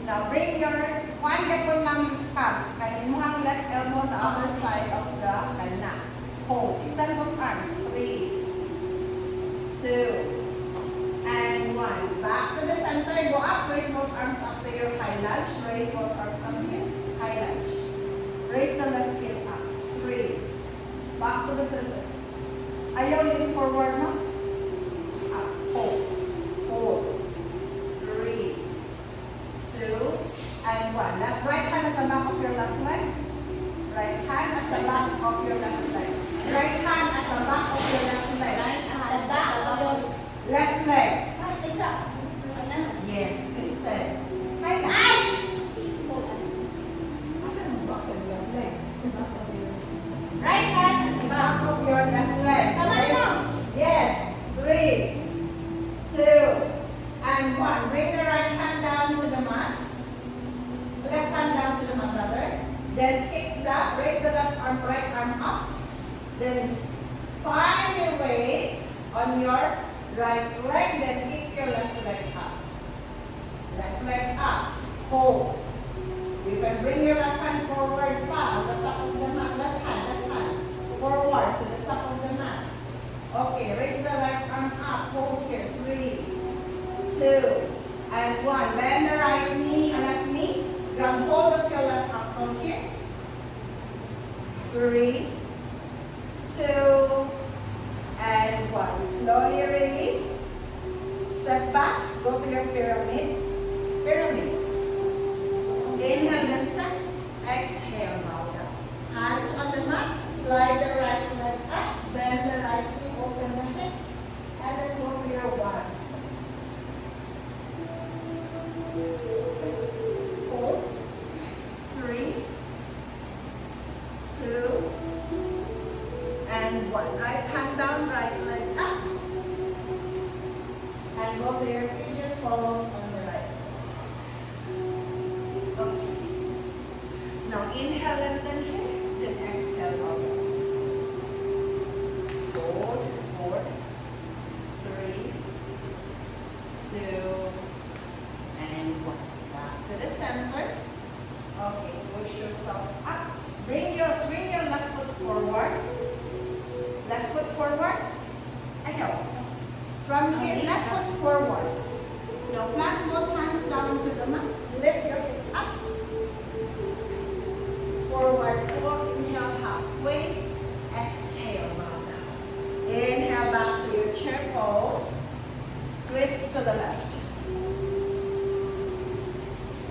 Now, bring your one yapon ng cab. Kanin mo ang left elbow to the outer side of the kana. Hold. Extend both arms. 3, 2, one. Back to the center. Go up. Raise both arms up to your high lunge. Raise both arms up here. High lunge. Raise the left hip up. 3. Back to the center. Ayaw lean forward mo. Up. Hold. 4, 3, 2, and 1. Left right hand at the back of your left leg. Right hand at the back of your left leg. Right hand at the back of your left leg. The back of your... Left leg. Ay, isa. Ano? Yes, twisted. High lunge. Asan ang box ang left leg? Right hand at the back. Back of your left leg. Tama na. Yes. 3, 2, and 1. Bring the right hand down to the mat. Left hand down to the mat, brother. Then kick that. Raise the left arm, right arm up. Then find your weights on your right leg. Then kick your left leg up. Left leg up. Hold. You can bring your left hand forward pa on the top of the mat. Left hand. Forward to the top of the mat. Okay, raise the right arm up. Hold here. 3, 2, and 1. Bend the right knee and left knee. Grab hold of your left arm from here. 3, 2, and 1. Slowly release. Step back. Go to your pyramid. Pyramid. Inhale, lengthen. Exhale, bow down. Hands on the mat. Slide the right leg up. Bend the right knee. Open the hip. And then go to your 1. Hold. 3, 2, and 1. Right hand down, right leg up. And go to your pigeon pose on the right side. Okay. Now inhale, lengthen here. Then exhale, bow down. Hold, 4, 3, 2, and 1. Back to the center. Okay, push yourself up. Swing your left foot forward. Left foot forward. Ayaw. From here, left foot forward. Now plant both hands down to the mat. Lift your hip up. Forward fold. Inhale halfway. Exhale, bow down. Inhale back to your chair pose. Twist to the left.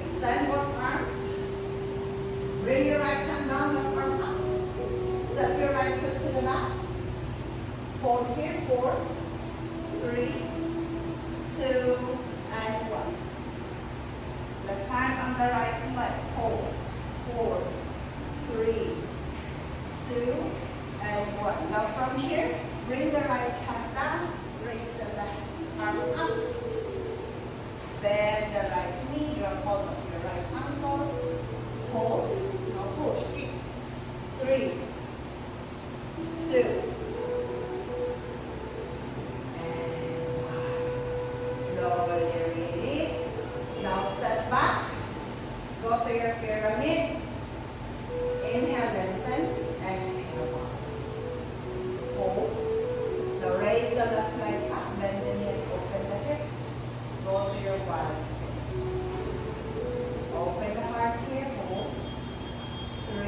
Extend both arms. Bring your right hand down, left arm up. Step your right foot to the back. Hold here, 4, 3, 2, and 1. Left hand on the right leg. Hold. 4, 3, 2, and 1. Now from here, bring the right hand down. Raise the left arm up. Bend the right knee. Grab hold of your right ankle. Hold. Now push. Kick. 3, 2, and 1. Slowly release. Now step back. Go to your pyramid. Inhale, lengthen. Exhale. Hold. Now raise the left leg up. Bend the knee and open the hip. Go to your bottom. Open the heart here. Hold. 3,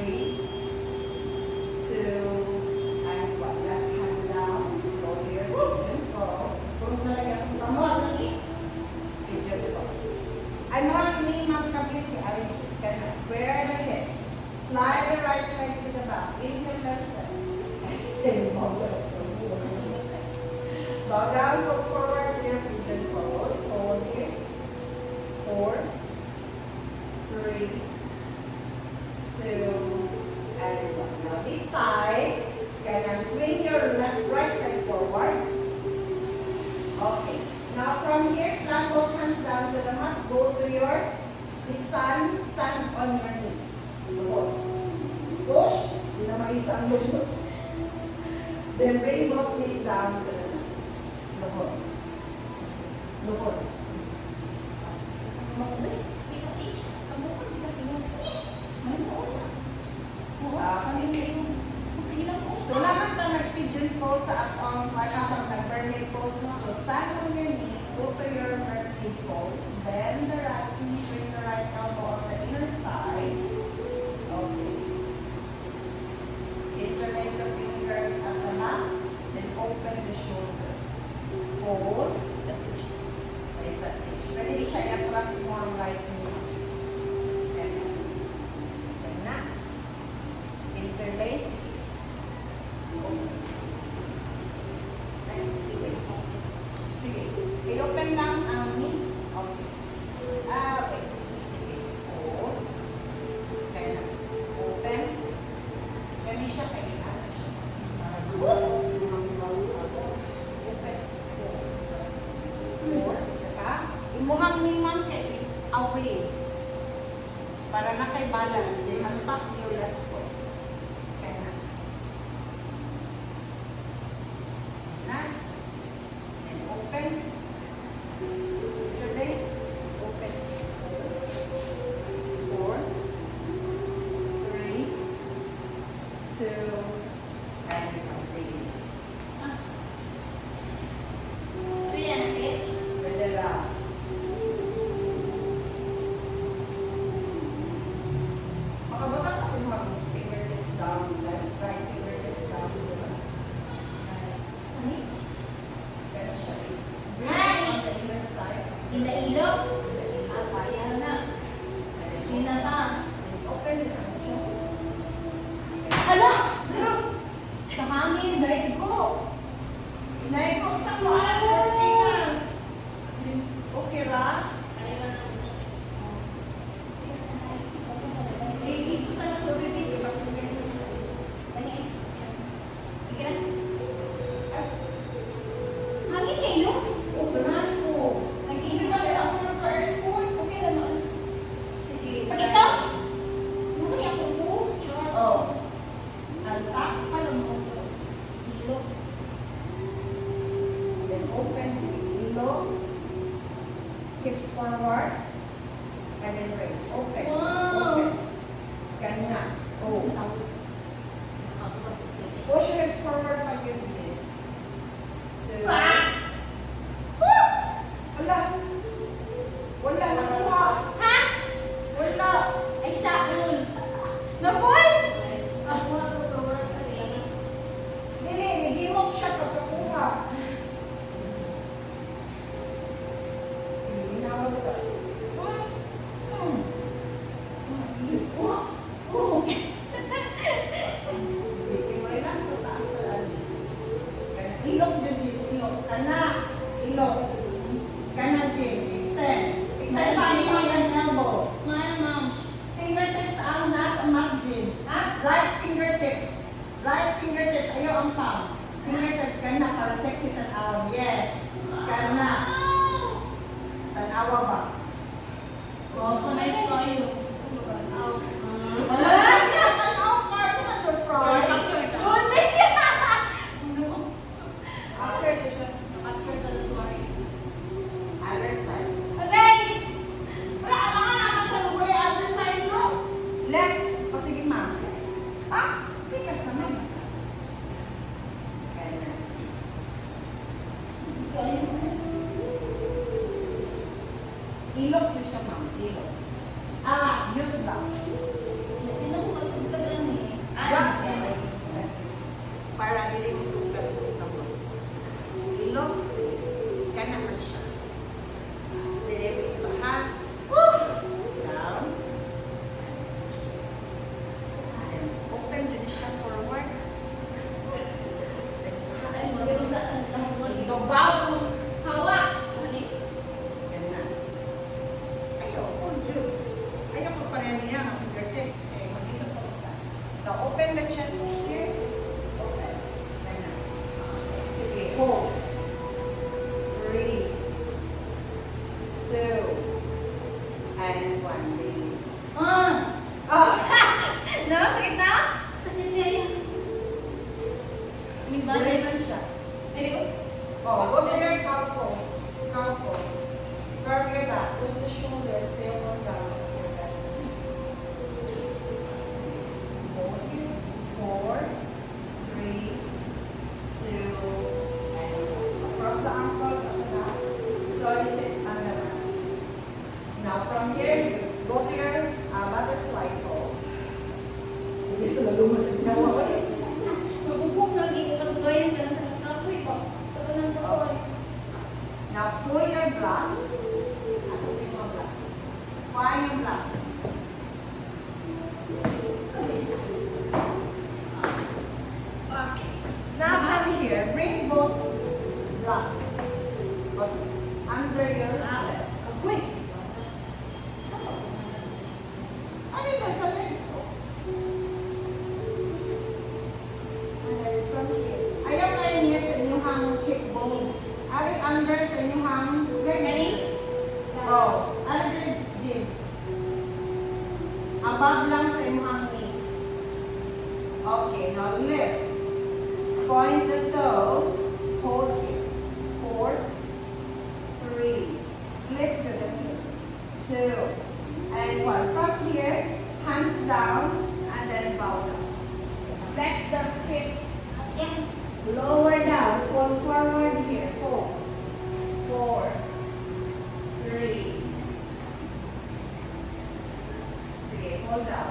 2, and 1. Left hand down. Go to your pigeon pose. Puro na lang ang kamot. Pigeon pose. And one knee magkabit ni Ari. Can square the hips. Slide the right leg to the back. Inhale, lengthen. Exhale, bow down. Bow down, go forward to your pigeon pose. Hold here. 4, 3, 2, and 1. Now this side, can swing your right leg forward. Okay. Now from here, plant both hands down to the mat. Go to your stand on your knees. Hold. Push. Hindi na maisang lulot. Then bring both knees down to the mat. Hold. Hold. So lahat na nag-pigeon pose sa atong kasang nag-permit pose mo. So stand on your knees. go to your birthday pose. Bend the right knee, bring the right elbow on the inner side. Okay. Interlace the fingers at the back, then open the shoulders. Hold. Ay, sa tish. Pwede di siya i-atras mo ang right knee. Ganyan. Yan na. Interlace. Open. Ay, sige. Sige. I-open lang ang knee. Okay. Wait. Sige. Hold. Kaya na. Open. Ganyan siya kaya ano siya. Open. Hold. Teka. Imuhang ni ma'am kay away. Para na kay balance. Then ang top niyo left foot. Kaya na. Na. And open. Interlace. Open. 4, 3, 2, and release. Ito yan, ate. Pwede lang. Makabutang kasi mag-fingertips down, left, right fingertips down. Diba? Kaya siya breathe on the inner side. Inda-ilog. Ayan na. Gina pa. Open it ang chest. Hala! Sa hangin, dahil ko. Inay ko sa mo, birthday na. Okay ra? Isa sa na to, baby. Basta ganyan. Dali. Sige na. Ay, Hangin kayo. upunan ko. Hindi ka rin ako ng aircon. Okay lang naman. Sige. Ito? Ano kaya ako move? Sure. Oh. Alta. Paano mo ito? Ilog. Then open. Sige. Ilog. Hips forward. And then raise. Open. Wow. Open. Ganyan. Oh. Push your hips forward pag yun din. So. Ah! Wala. Wala. Nakuha. Ha? Wala. Ay, sabon. Nabol? Ako ako gawa ka Dili. Nagihok siya pagkakuha. Sige. Ginawa sa. Relax sa taas pala. Ilok dyan, Jim. Ilok. Kana. Ilok. Kana, Jim. Extend. Extend pa yung elbow. Smile, ma'am. Fingertips ang nasa mat, Jim. Ha? Right fingertips. Right fingertips. Ayaw ang palm. Fingertips. Kana para sexy tanaw. Yes. Kana. Tanawa ba? Oh, nice tayo. Tanaw ka. Sa surprise. After the shot. After the story. Other side. Okay. Wala ka naman sa huli. Other side, no? Left. O sige, ma'am. Ah, bigas naman. Kaya. Ilok yun siya, ma'am. Ilok. Use blocks. Ito ko magpagkagan eh. Blocks eh. Para dili mo tugal-tugal mo. Ilok. Sige. Kaya naman siya. Dili sa ha. Down. And open din siya forward. Then sa ha. Ay, pero sa ibabaw mo. Hawak. Ganun. Ayaw, hold you. Ayaw ko pa rin niya ang fingertips. Mag-isa po ka. Now, open the chest here. Open. Ganun. Sige, hold. 3, 2, and 1. Release. Ah! No? Sakit na? Sakit kayo. Dire man siya. Dili ko. Oh, go to your cow pose. Cow pose. Curve your back. Push the shoulders. Stay on down. Your back. Hold here. 4, 3, 2, and 1. Across the ankles at the back. So, Flex the feet. Again. Lower down. Fall forward here. 4, 4, 3. Okay, hold down.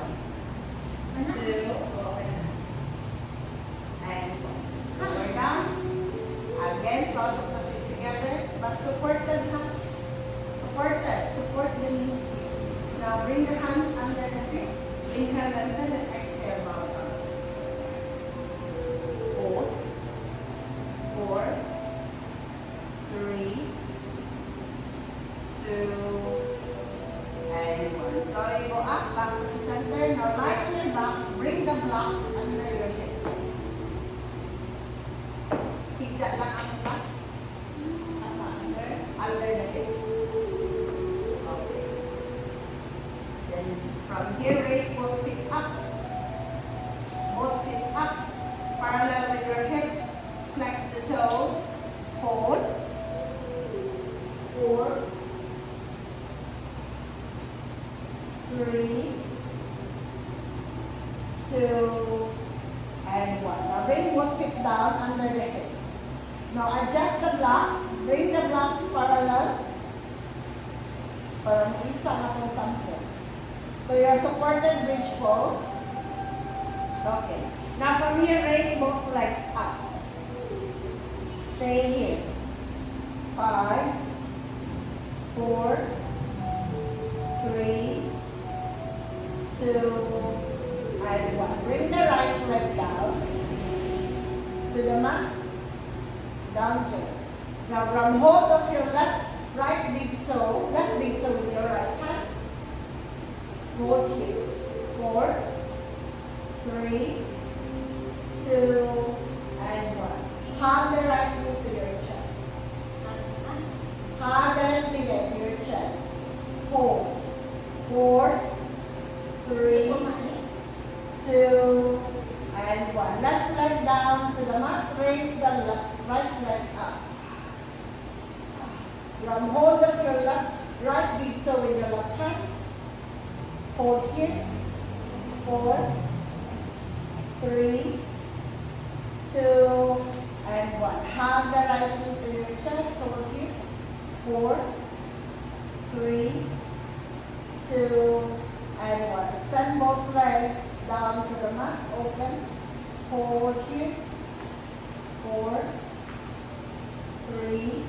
2. Okay. And 1. Lower down. Again, soles of the feet together, but supported, huh? Supported. Support the knees here. Now bring the hands under the feet. Inhale, lengthen, and exhale, bow down. 4, 4, 3, 2, and 1. Slowly go up, back to the center. Now lie on your back. Bring the block under your hip. Keep that back on the back. Under the hip. Okay. Then from here, raise both feet up. Both feet up. Parallel with your hips. Flex the toes. Hold. 4, 3, 2, and 1. Now bring both feet down under the hips. Now adjust the blocks. Bring the blocks parallel. Para mag-isa na kung sampo. So your supported bridge pose. Okay. Now from here, raise both legs up. Stay here. 5, 4, 3, 2, and 1. Bring the right leg down to the mat. Down to it. Now grab hold of your left big toe with your right hand. Hold here. 4, 3, 2, and 1. Hug the right knee to your chest. Hug the left knee to your chest. 4, 4, 3, 2, and 1. Left leg down to the mat. Raise the right leg up. Grab hold of your right big toe with your left hand. Hold here. 4, 3, 2, and 1. Hug the right knee to your chest. Hold here. 4, 3, 2, and 1. Extend both legs down to the mat. Open. Hold here. 4, 3,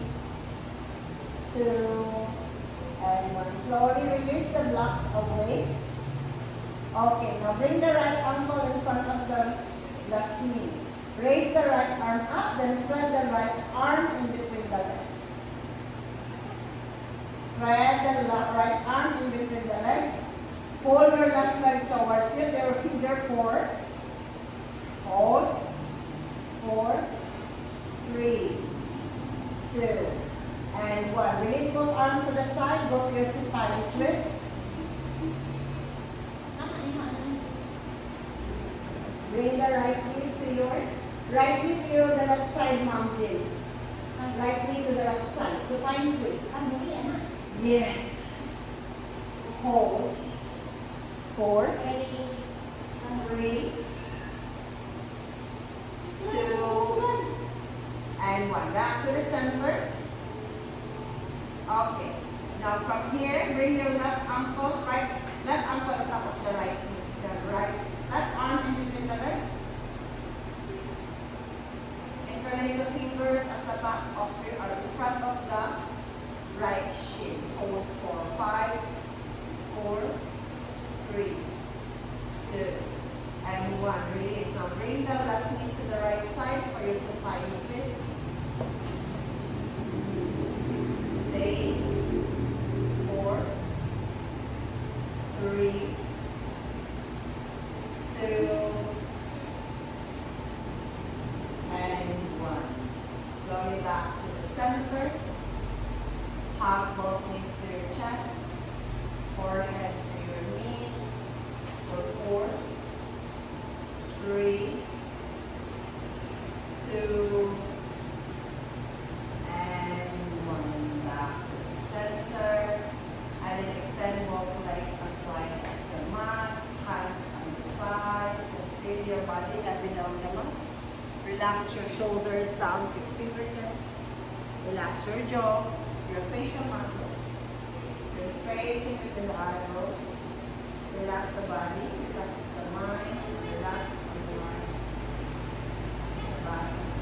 2, and 1. Slowly release the blocks away. Okay, now bring the right ankle in front of the left knee. Raise the right arm up, then thread the right arm in between the legs. Thread the right arm in between the legs. Pull your left leg towards you. Your figure 4. Hold. 4, 3, 2, and 1. Release both arms to the side. Go to your supine twist. Bring the right knee to the left side, Mom Jill. Right knee to the left side. Supine twist. Yes. Hold. 4, 3, 2, and 1. Back to the center. Okay. Now from here, bring your left ankle on top of the right knee. Left arm in between the legs. Interlace the fingers at the back of in front of the right shin. Hold for 5, 4, 3, 2, and 1. Release. Now bring the left knee to the right side for your supine twist. Stay. 4, 3, 2, and 1. Slowly back to the center. Hug both knees to your chest. Forehead to your knees. For 4, 3, 2, and 1. Back to the center. And then extend both legs as wide as the mat. Hands on the side. Just feel your body. Relax your shoulders down to your fingertips. Relax your jaw, your facial muscles. Your spacing between the eyebrows. Relax the body, relax the mind, relax your mind. Savasana.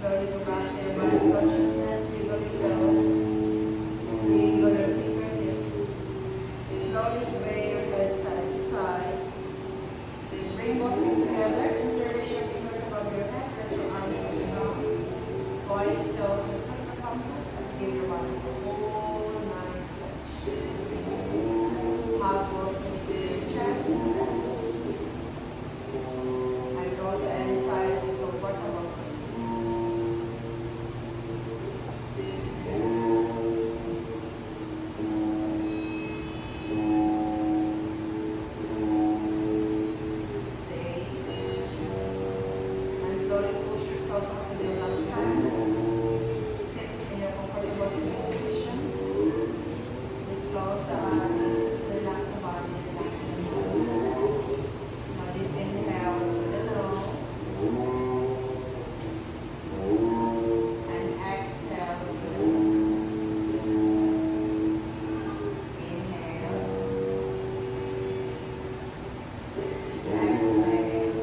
Slowly go back to your body consciousness, wiggle your toes, wiggle your fingertips. Slowly sway your head side to side. Bring both feet together, interlace your fingers above your head, rest your arms on the ground. Point your toes and put the palms up and give your body a whole nice stretch. Hug both knees to your chest. And go to any side that's comfortable. Stay. And slowly push yourself up to your left hand. Sit in your comfortable sitting position. Just close the eyes, relax the body, relax the mind. Now deep inhale through the nose. And exhale through the nose. Inhale. Exhale.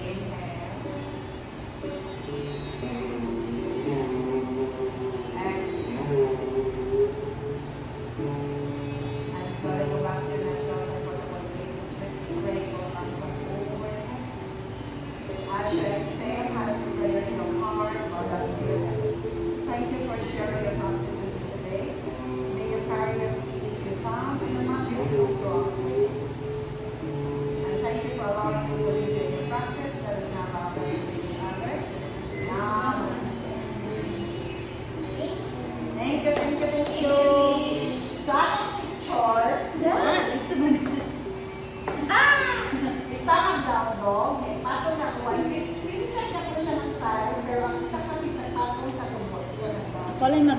Inhale. Exhale. Exhale. And slowly go back to your natural comfortable place. Raise both arms up overhead. As you exhale, hands in prayer to your heart or down to your head. Thank you for sharing your practice with me today. May you carry your peace, your calm, and your mind throughout the day. And thank you for allowing us to live in your practice. Let us now bow to each other. Namaste. Thank you, thank you, thank you. Sa aking picture, isang down dog, may patong na kuha. Pincheck na ko siya ng style, pero ang isa kami nagpatong sa tubot. So, Walay mag